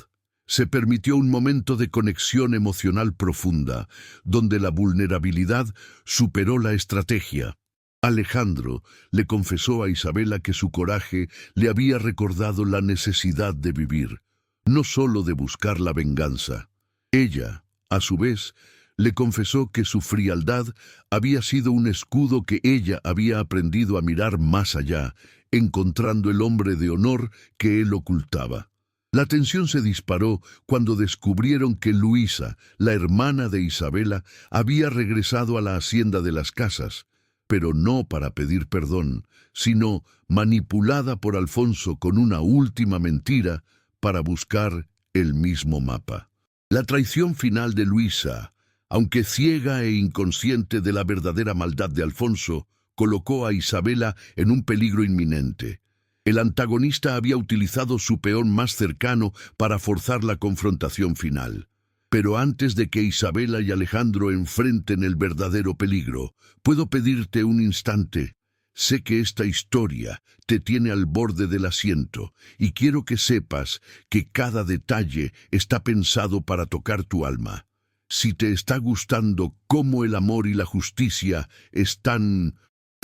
Se permitió un momento de conexión emocional profunda, donde la vulnerabilidad superó la estrategia. Alejandro le confesó a Isabela que su coraje le había recordado la necesidad de vivir, no solo de buscar la venganza. Ella, a su vez, le confesó que su frialdad había sido un escudo que ella había aprendido a mirar más allá, encontrando el hombre de honor que él ocultaba. La tensión se disparó cuando descubrieron que Luisa, la hermana de Isabela, había regresado a la hacienda de las Casas, pero no para pedir perdón, sino manipulada por Alfonso con una última mentira para buscar el mismo mapa. La traición final de Luisa, aunque ciega e inconsciente de la verdadera maldad de Alfonso, colocó a Isabela en un peligro inminente. El antagonista había utilizado su peón más cercano para forzar la confrontación final. Pero antes de que Isabela y Alejandro enfrenten el verdadero peligro, ¿puedo pedirte un instante? Sé que esta historia te tiene al borde del asiento y quiero que sepas que cada detalle está pensado para tocar tu alma. Si te está gustando cómo el amor y la justicia están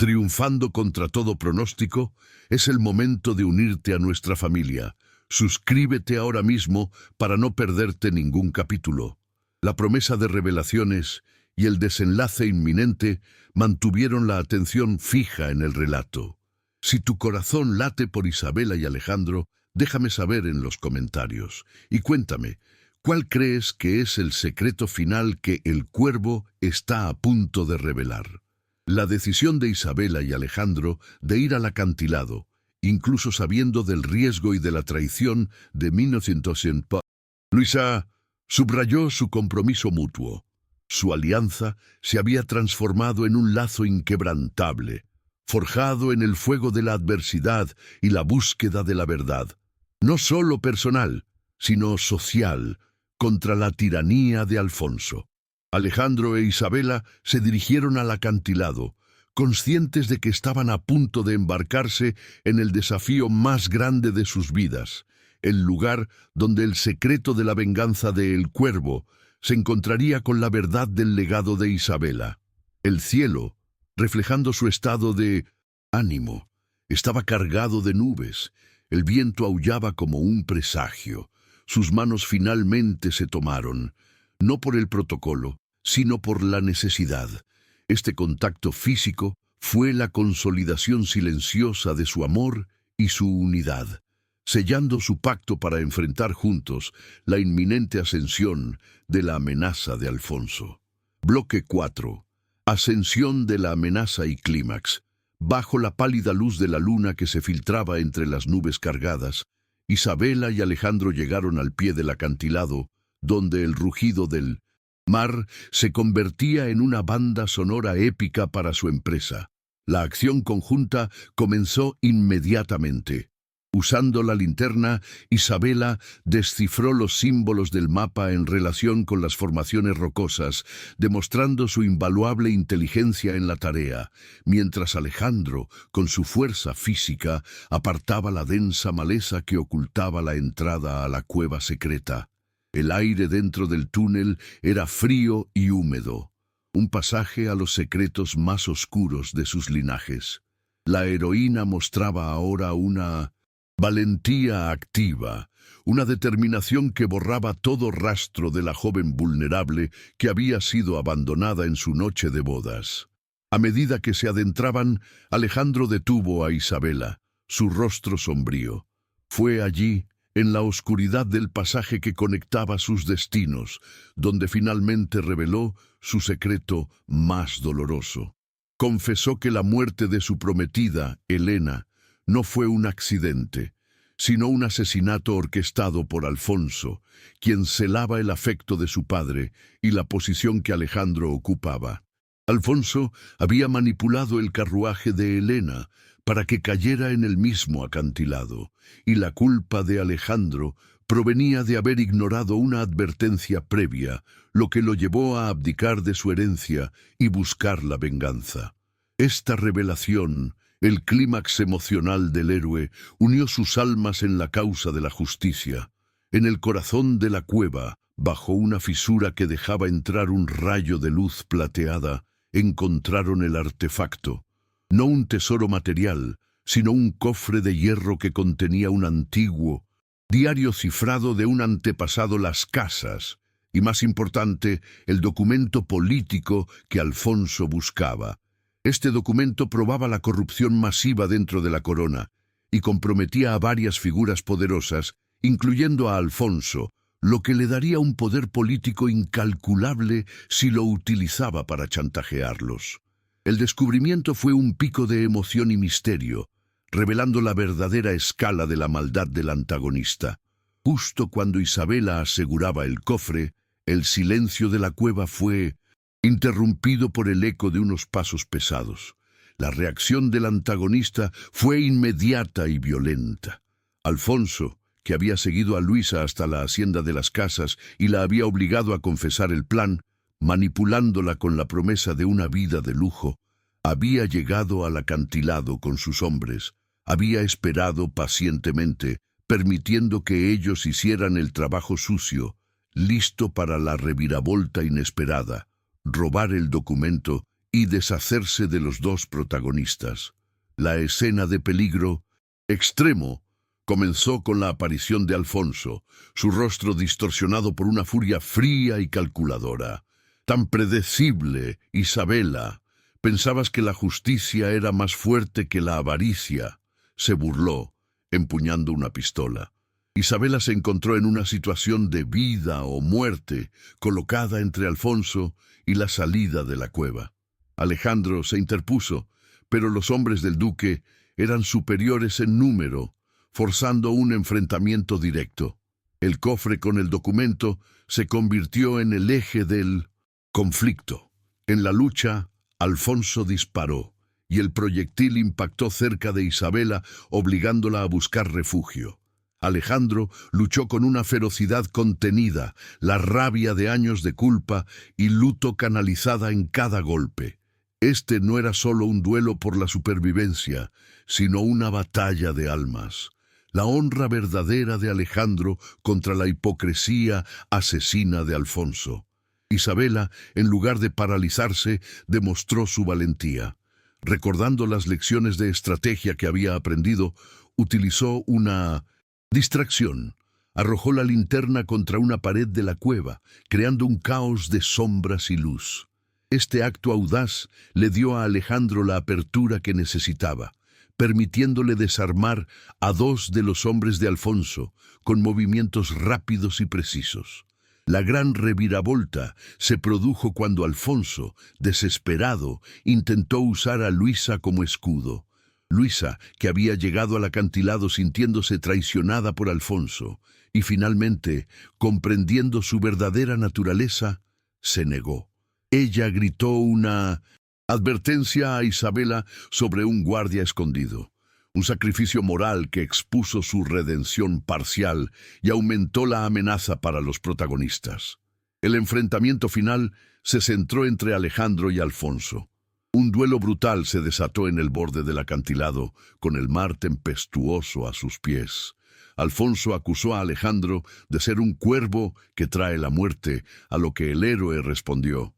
triunfando contra todo pronóstico, es el momento de unirte a nuestra familia. Suscríbete ahora mismo para no perderte ningún capítulo. La promesa de revelaciones y el desenlace inminente mantuvieron la atención fija en el relato. Si tu corazón late por Isabela y Alejandro, déjame saber en los comentarios. Y cuéntame, ¿cuál crees que es el secreto final que el cuervo está a punto de revelar? La decisión de Isabela y Alejandro de ir al acantilado, incluso sabiendo del riesgo y de la traición de 1900. Luisa subrayó su compromiso mutuo. Su alianza se había transformado en un lazo inquebrantable, forjado en el fuego de la adversidad y la búsqueda de la verdad, no solo personal, sino social, contra la tiranía de Alfonso. Alejandro e Isabela se dirigieron al acantilado, conscientes de que estaban a punto de embarcarse en el desafío más grande de sus vidas, el lugar donde el secreto de la venganza de El Cuervo se encontraría con la verdad del legado de Isabela. El cielo, reflejando su estado de ánimo, estaba cargado de nubes, el viento aullaba como un presagio, sus manos finalmente se tomaron, no por el protocolo, sino por la necesidad. Este contacto físico fue la consolidación silenciosa de su amor y su unidad, sellando su pacto para enfrentar juntos la inminente ascensión de la amenaza de Alfonso. Bloque 4. Ascensión de la amenaza y clímax. Bajo la pálida luz de la luna que se filtraba entre las nubes cargadas, Isabela y Alejandro llegaron al pie del acantilado, donde el rugido del mar se convertía en una banda sonora épica para su empresa. La acción conjunta comenzó inmediatamente. Usando la linterna, Isabela descifró los símbolos del mapa en relación con las formaciones rocosas, demostrando su invaluable inteligencia en la tarea, mientras Alejandro, con su fuerza física, apartaba la densa maleza que ocultaba la entrada a la cueva secreta. El aire dentro del túnel era frío y húmedo, un pasaje a los secretos más oscuros de sus linajes. La heroína mostraba ahora una valentía activa, una determinación que borraba todo rastro de la joven vulnerable que había sido abandonada en su noche de bodas. A medida que se adentraban, Alejandro detuvo a Isabela, su rostro sombrío. Fue allí, en la oscuridad del pasaje que conectaba sus destinos, donde finalmente reveló su secreto más doloroso. Confesó que la muerte de su prometida, Helena, no fue un accidente, sino un asesinato orquestado por Alfonso, quien celaba el afecto de su padre y la posición que Alejandro ocupaba. Alfonso había manipulado el carruaje de Helena para que cayera en el mismo acantilado, y la culpa de Alejandro provenía de haber ignorado una advertencia previa, lo que lo llevó a abdicar de su herencia y buscar la venganza. Esta revelación, el clímax emocional del héroe, unió sus almas en la causa de la justicia. En el corazón de la cueva, bajo una fisura que dejaba entrar un rayo de luz plateada, encontraron el artefacto. No un tesoro material, sino un cofre de hierro que contenía un antiguo diario cifrado de un antepasado Las Casas, y más importante, el documento político que Alfonso buscaba. Este documento probaba la corrupción masiva dentro de la corona y comprometía a varias figuras poderosas, incluyendo a Alfonso, lo que le daría un poder político incalculable si lo utilizaba para chantajearlos. El descubrimiento fue un pico de emoción y misterio, revelando la verdadera escala de la maldad del antagonista. Justo cuando Isabela aseguraba el cofre, el silencio de la cueva fue interrumpido por el eco de unos pasos pesados. La reacción del antagonista fue inmediata y violenta. Alfonso, que había seguido a Luisa hasta la hacienda de las Casas y la había obligado a confesar el plan, manipulándola con la promesa de una vida de lujo, había llegado al acantilado con sus hombres, había esperado pacientemente, permitiendo que ellos hicieran el trabajo sucio, listo para la reviravolta inesperada, robar el documento y deshacerse de los dos protagonistas. La escena de peligro extremo comenzó con la aparición de Alfonso, su rostro distorsionado por una furia fría y calculadora. Tan predecible, Isabela. Pensabas que la justicia era más fuerte que la avaricia. Se burló, empuñando una pistola. Isabela se encontró en una situación de vida o muerte, colocada entre Alfonso y la salida de la cueva. Alejandro se interpuso, pero los hombres del duque eran superiores en número, forzando un enfrentamiento directo. El cofre con el documento se convirtió en el eje del conflicto. En la lucha, Alfonso disparó, y el proyectil impactó cerca de Isabela, obligándola a buscar refugio. Alejandro luchó con una ferocidad contenida, la rabia de años de culpa y luto canalizada en cada golpe. Este no era solo un duelo por la supervivencia, sino una batalla de almas. La honra verdadera de Alejandro contra la hipocresía asesina de Alfonso. Isabela, en lugar de paralizarse, demostró su valentía. Recordando las lecciones de estrategia que había aprendido, utilizó una distracción. Arrojó la linterna contra una pared de la cueva, creando un caos de sombras y luz. Este acto audaz le dio a Alejandro la apertura que necesitaba, permitiéndole desarmar a dos de los hombres de Alfonso con movimientos rápidos y precisos. La gran reviravolta se produjo cuando Alfonso, desesperado, intentó usar a Luisa como escudo. Luisa, que había llegado al acantilado sintiéndose traicionada por Alfonso, y finalmente, comprendiendo su verdadera naturaleza, se negó. Ella gritó una advertencia a Isabela sobre un guardia escondido, un sacrificio moral que expuso su redención parcial y aumentó la amenaza para los protagonistas. El enfrentamiento final se centró entre Alejandro y Alfonso. Un duelo brutal se desató en el borde del acantilado, con el mar tempestuoso a sus pies. Alfonso acusó a Alejandro de ser un cuervo que trae la muerte, a lo que el héroe respondió: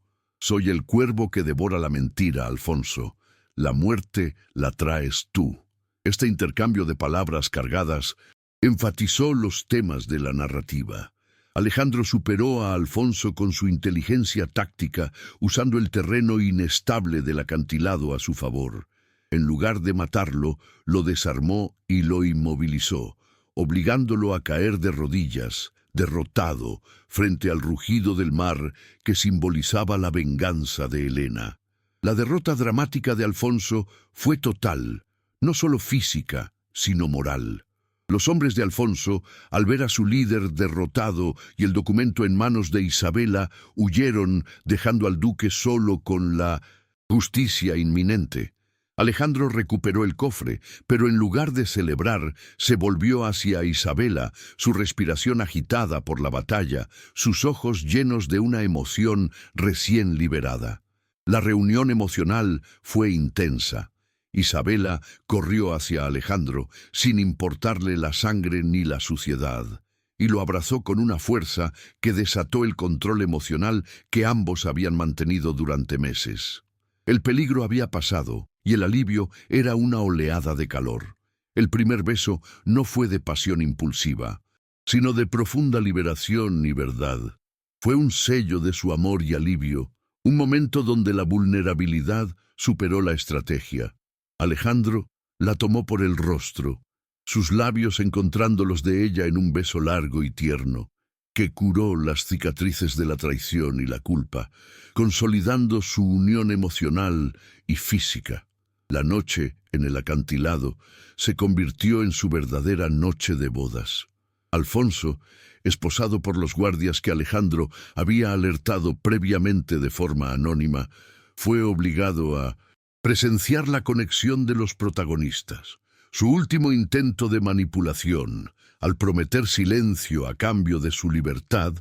«Soy el cuervo que devora la mentira, Alfonso. La muerte la traes tú». Este intercambio de palabras cargadas enfatizó los temas de la narrativa. Alejandro superó a Alfonso con su inteligencia táctica, usando el terreno inestable del acantilado a su favor. En lugar de matarlo, lo desarmó y lo inmovilizó, obligándolo a caer de rodillas, derrotado, frente al rugido del mar que simbolizaba la venganza de Helena. La derrota dramática de Alfonso fue total, no solo física, sino moral. Los hombres de Alfonso, al ver a su líder derrotado y el documento en manos de Isabela, huyeron, dejando al duque solo con la justicia inminente. Alejandro recuperó el cofre, pero en lugar de celebrar, se volvió hacia Isabela, su respiración agitada por la batalla, sus ojos llenos de una emoción recién liberada. La reunión emocional fue intensa. Isabela corrió hacia Alejandro, sin importarle la sangre ni la suciedad, y lo abrazó con una fuerza que desató el control emocional que ambos habían mantenido durante meses. El peligro había pasado, y el alivio era una oleada de calor. El primer beso no fue de pasión impulsiva, sino de profunda liberación y verdad. Fue un sello de su amor y alivio, un momento donde la vulnerabilidad superó la estrategia. Alejandro la tomó por el rostro, sus labios encontrando los de ella en un beso largo y tierno, que curó las cicatrices de la traición y la culpa, consolidando su unión emocional y física. La noche, en el acantilado, se convirtió en su verdadera noche de bodas. Alfonso, esposado por los guardias que Alejandro había alertado previamente de forma anónima, fue obligado a Presenciar la conexión de los protagonistas. Su último intento de manipulación, al prometer silencio a cambio de su libertad,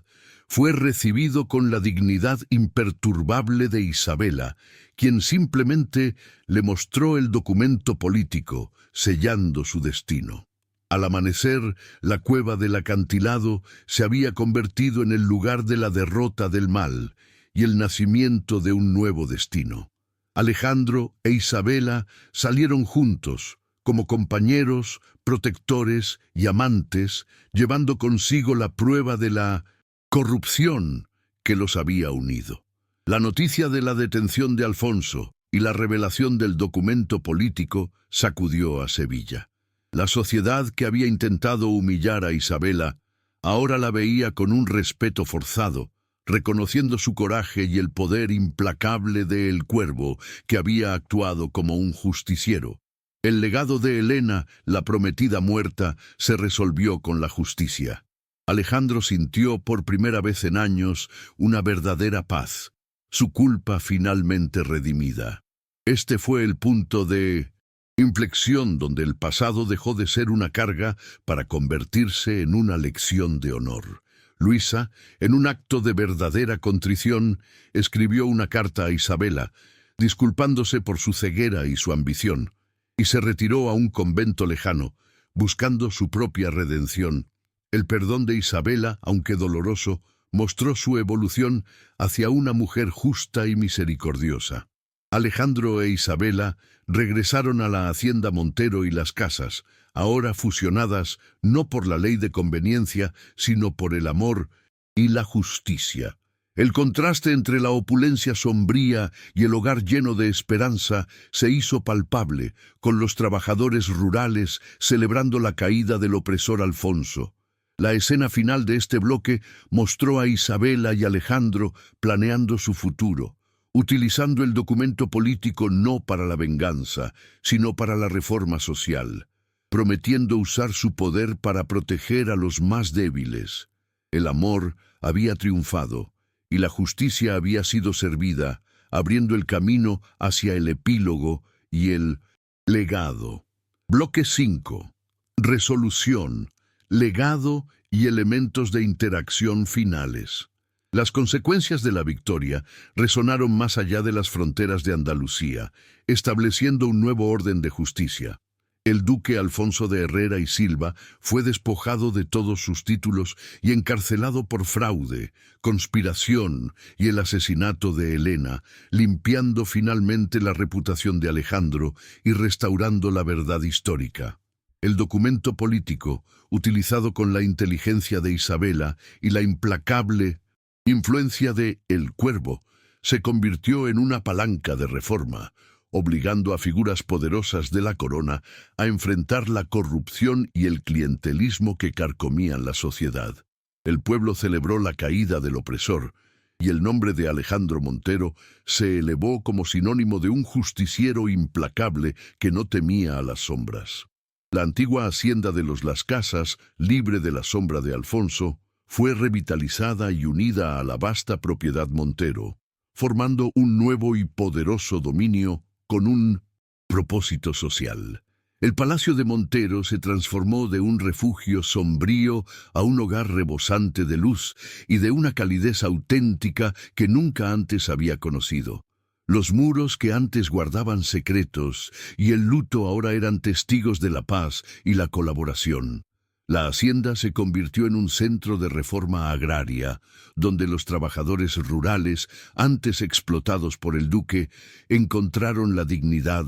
fue recibido con la dignidad imperturbable de Isabela, quien simplemente le mostró el documento político, sellando su destino. Al amanecer, la cueva del acantilado se había convertido en el lugar de la derrota del mal y el nacimiento de un nuevo destino. Alejandro e Isabela salieron juntos, como compañeros, protectores y amantes, llevando consigo la prueba de la corrupción que los había unido. La noticia de la detención de Alfonso y la revelación del documento político sacudió a Sevilla. La sociedad que había intentado humillar a Isabela ahora la veía con un respeto forzado, reconociendo su coraje y el poder implacable de El Cuervo, que había actuado como un justiciero. El legado de Helena, la prometida muerta, se resolvió con la justicia. Alejandro sintió por primera vez en años una verdadera paz, su culpa finalmente redimida. Este fue el punto de inflexión donde el pasado dejó de ser una carga para convertirse en una lección de honor. Luisa, en un acto de verdadera contrición, escribió una carta a Isabela, disculpándose por su ceguera y su ambición, y se retiró a un convento lejano, buscando su propia redención. El perdón de Isabela, aunque doloroso, mostró su evolución hacia una mujer justa y misericordiosa. Alejandro e Isabela regresaron a la hacienda Montero y las Casas, ahora fusionadas no por la ley de conveniencia, sino por el amor y la justicia. El contraste entre la opulencia sombría y el hogar lleno de esperanza se hizo palpable, con los trabajadores rurales celebrando la caída del opresor Alfonso. La escena final de este bloque mostró a Isabela y Alejandro planeando su futuro, utilizando el documento político no para la venganza, sino para la reforma social, prometiendo usar su poder para proteger a los más débiles. El amor había triunfado y la justicia había sido servida, abriendo el camino hacia el epílogo y el legado. Bloque 5. Resolución, legado y elementos de interacción finales. Las consecuencias de la victoria resonaron más allá de las fronteras de Andalucía, estableciendo un nuevo orden de justicia. El duque Alfonso de Herrera y Silva fue despojado de todos sus títulos y encarcelado por fraude, conspiración y el asesinato de Helena, limpiando finalmente la reputación de Alejandro y restaurando la verdad histórica. El documento político, utilizado con la inteligencia de Isabela y la implacable influencia de El Cuervo, se convirtió en una palanca de reforma, obligando a figuras poderosas de la corona a enfrentar la corrupción y el clientelismo que carcomían la sociedad. El pueblo celebró la caída del opresor, y el nombre de Alejandro Montero se elevó como sinónimo de un justiciero implacable que no temía a las sombras. La antigua hacienda de los Las Casas, libre de la sombra de Alfonso, fue revitalizada y unida a la vasta propiedad Montero, formando un nuevo y poderoso dominio con un propósito social. El Palacio de Montero se transformó de un refugio sombrío a un hogar rebosante de luz y de una calidez auténtica que nunca antes había conocido. Los muros que antes guardaban secretos y el luto ahora eran testigos de la paz y la colaboración. La hacienda se convirtió en un centro de reforma agraria, donde los trabajadores rurales, antes explotados por el duque, encontraron la dignidad,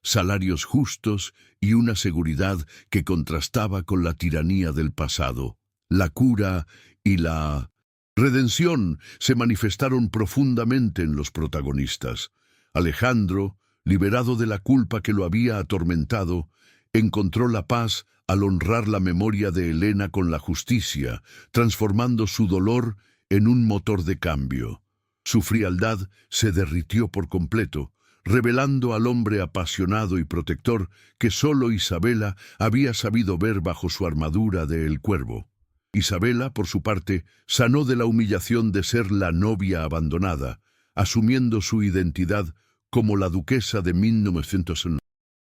salarios justos y una seguridad que contrastaba con la tiranía del pasado. La cura y la redención se manifestaron profundamente en los protagonistas. Alejandro, liberado de la culpa que lo había atormentado, encontró la paz al honrar la memoria de Helena con la justicia, transformando su dolor en un motor de cambio. Su frialdad se derritió por completo, revelando al hombre apasionado y protector que sólo Isabela había sabido ver bajo su armadura de El Cuervo. Isabela, por su parte, sanó de la humillación de ser la novia abandonada, asumiendo su identidad como la duquesa de 1909.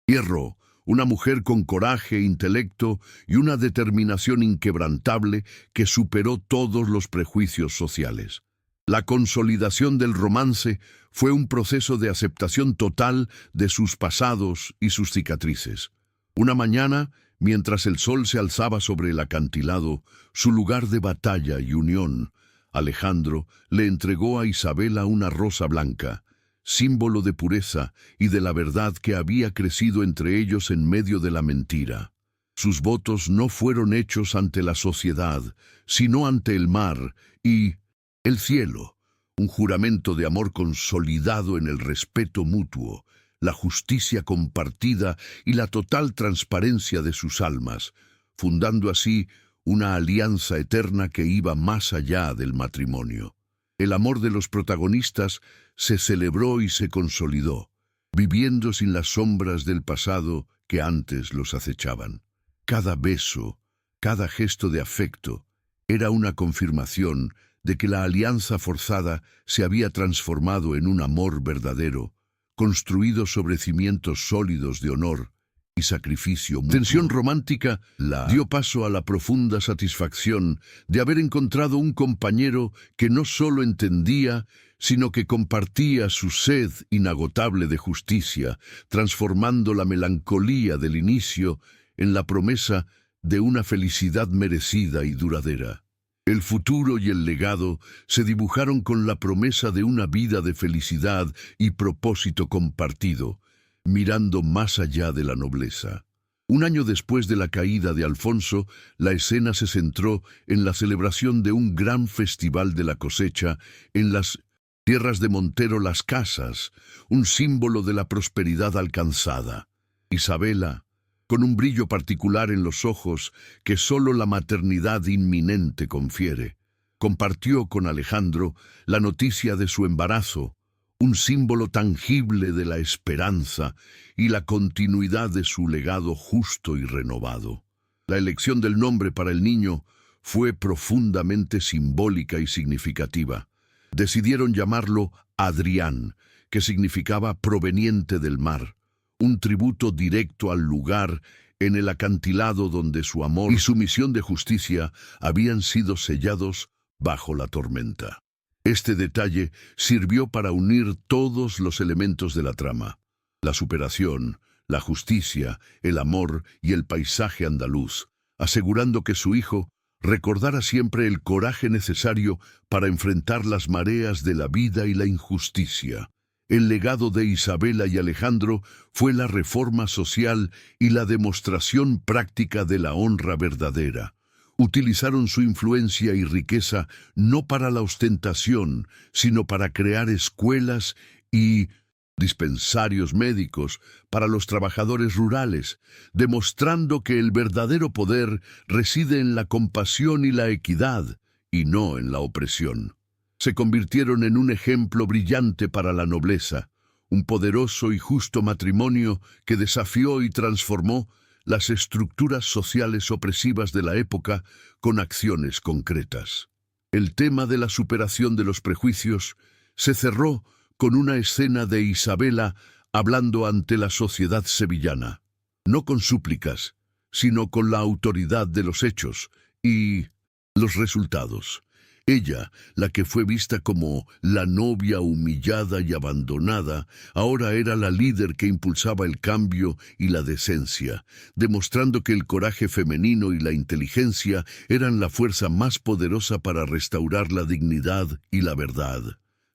Hierro, una mujer con coraje, intelecto y una determinación inquebrantable que superó todos los prejuicios sociales. La consolidación del romance fue un proceso de aceptación total de sus pasados y sus cicatrices. Una mañana, mientras el sol se alzaba sobre el acantilado, su lugar de batalla y unión, Alejandro le entregó a Isabela una rosa blanca, símbolo de pureza y de la verdad que había crecido entre ellos en medio de la mentira. Sus votos no fueron hechos ante la sociedad, sino ante el mar y el cielo, un juramento de amor consolidado en el respeto mutuo, la justicia compartida y la total transparencia de sus almas, fundando así una alianza eterna que iba más allá del matrimonio. El amor de los protagonistas se celebró y se consolidó, viviendo sin las sombras del pasado que antes los acechaban. Cada beso, cada gesto de afecto, era una confirmación de que la alianza forzada se había transformado en un amor verdadero, construido sobre cimientos sólidos de honor y sacrificio mutuo. Tensión romántica dio paso a la profunda satisfacción de haber encontrado un compañero que no solo entendía, sino que compartía su sed inagotable de justicia, transformando la melancolía del inicio en la promesa de una felicidad merecida y duradera. El futuro y el legado se dibujaron con la promesa de una vida de felicidad y propósito compartido, mirando más allá de la nobleza. Un año después de la caída de Alfonso, la escena se centró en la celebración de un gran festival de la cosecha en las tierras de Montero Las Casas, un símbolo de la prosperidad alcanzada. Isabela, con un brillo particular en los ojos que solo la maternidad inminente confiere, compartió con Alejandro la noticia de su embarazo, un símbolo tangible de la esperanza y la continuidad de su legado justo y renovado. La elección del nombre para el niño fue profundamente simbólica y significativa. Decidieron llamarlo Adrián, que significaba proveniente del mar, un tributo directo al lugar en el acantilado donde su amor y su misión de justicia habían sido sellados bajo la tormenta. Este detalle sirvió para unir todos los elementos de la trama: la superación, la justicia, el amor y el paisaje andaluz, asegurando que su hijo recordara siempre el coraje necesario para enfrentar las mareas de la vida y la injusticia. El legado de Isabela y Alejandro fue la reforma social y la demostración práctica de la honra verdadera. Utilizaron su influencia y riqueza no para la ostentación, sino para crear escuelas y dispensarios médicos para los trabajadores rurales, demostrando que el verdadero poder reside en la compasión y la equidad, y no en la opresión. Se convirtieron en un ejemplo brillante para la nobleza, un poderoso y justo matrimonio que desafió y transformó las estructuras sociales opresivas de la época con acciones concretas. El tema de la superación de los prejuicios se cerró con una escena de Isabela hablando ante la sociedad sevillana, no con súplicas, sino con la autoridad de los hechos y los resultados. Ella, la que fue vista como la novia humillada y abandonada, ahora era la líder que impulsaba el cambio y la decencia, demostrando que el coraje femenino y la inteligencia eran la fuerza más poderosa para restaurar la dignidad y la verdad.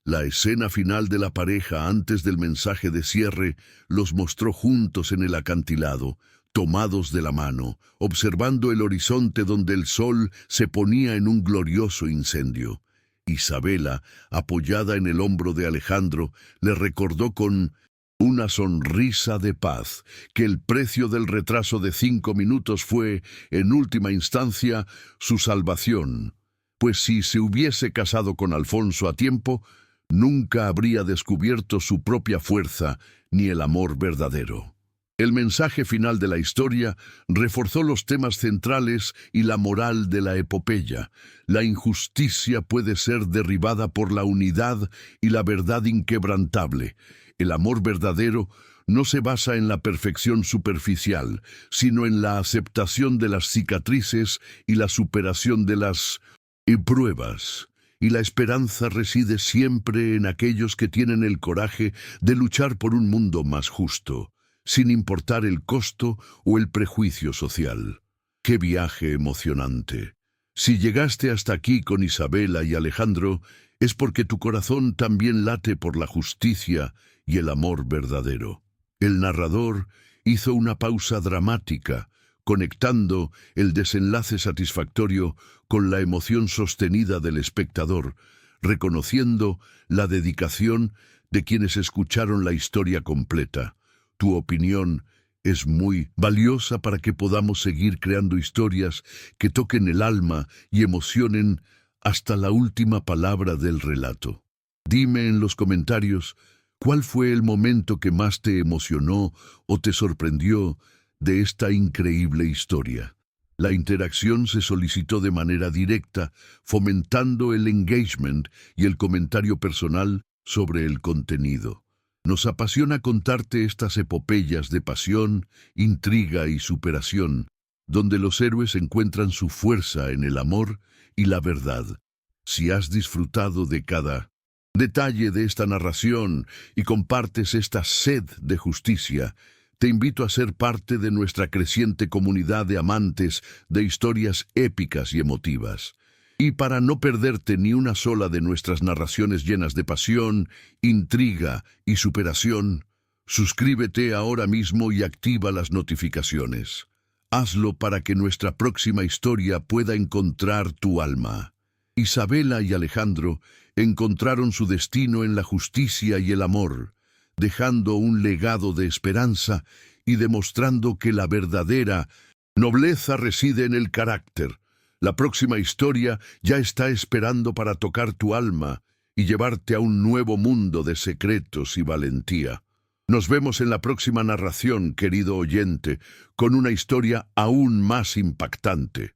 La escena final de la pareja antes del mensaje de cierre los mostró juntos en el acantilado, tomados de la mano, observando el horizonte donde el sol se ponía en un glorioso incendio. Isabela, apoyada en el hombro de Alejandro, le recordó con una sonrisa de paz que el precio del retraso de 5 minutos fue, en última instancia, su salvación, pues si se hubiese casado con Alfonso a tiempo, nunca habría descubierto su propia fuerza ni el amor verdadero. El mensaje final de la historia reforzó los temas centrales y la moral de la epopeya. La injusticia puede ser derribada por la unidad y la verdad inquebrantable. El amor verdadero no se basa en la perfección superficial, sino en la aceptación de las cicatrices y la superación de las pruebas. Y la esperanza reside siempre en aquellos que tienen el coraje de luchar por un mundo más justo, sin importar el costo o el prejuicio social. ¡Qué viaje emocionante! Si llegaste hasta aquí con Isabela y Alejandro, es porque tu corazón también late por la justicia y el amor verdadero. El narrador hizo una pausa dramática, conectando el desenlace satisfactorio con la emoción sostenida del espectador, reconociendo la dedicación de quienes escucharon la historia completa. Tu opinión es muy valiosa para que podamos seguir creando historias que toquen el alma y emocionen hasta la última palabra del relato. Dime en los comentarios cuál fue el momento que más te emocionó o te sorprendió de esta increíble historia. La interacción se solicitó de manera directa, fomentando el engagement y el comentario personal sobre el contenido. Nos apasiona contarte estas epopeyas de pasión, intriga y superación, donde los héroes encuentran su fuerza en el amor y la verdad. Si has disfrutado de cada detalle de esta narración y compartes esta sed de justicia, te invito a ser parte de nuestra creciente comunidad de amantes de historias épicas y emotivas. Y para no perderte ni una sola de nuestras narraciones llenas de pasión, intriga y superación, suscríbete ahora mismo y activa las notificaciones. Hazlo para que nuestra próxima historia pueda encontrar tu alma. Isabela y Alejandro encontraron su destino en la justicia y el amor, dejando un legado de esperanza y demostrando que la verdadera nobleza reside en el carácter. La próxima historia ya está esperando para tocar tu alma y llevarte a un nuevo mundo de secretos y valentía. Nos vemos en la próxima narración, querido oyente, con una historia aún más impactante.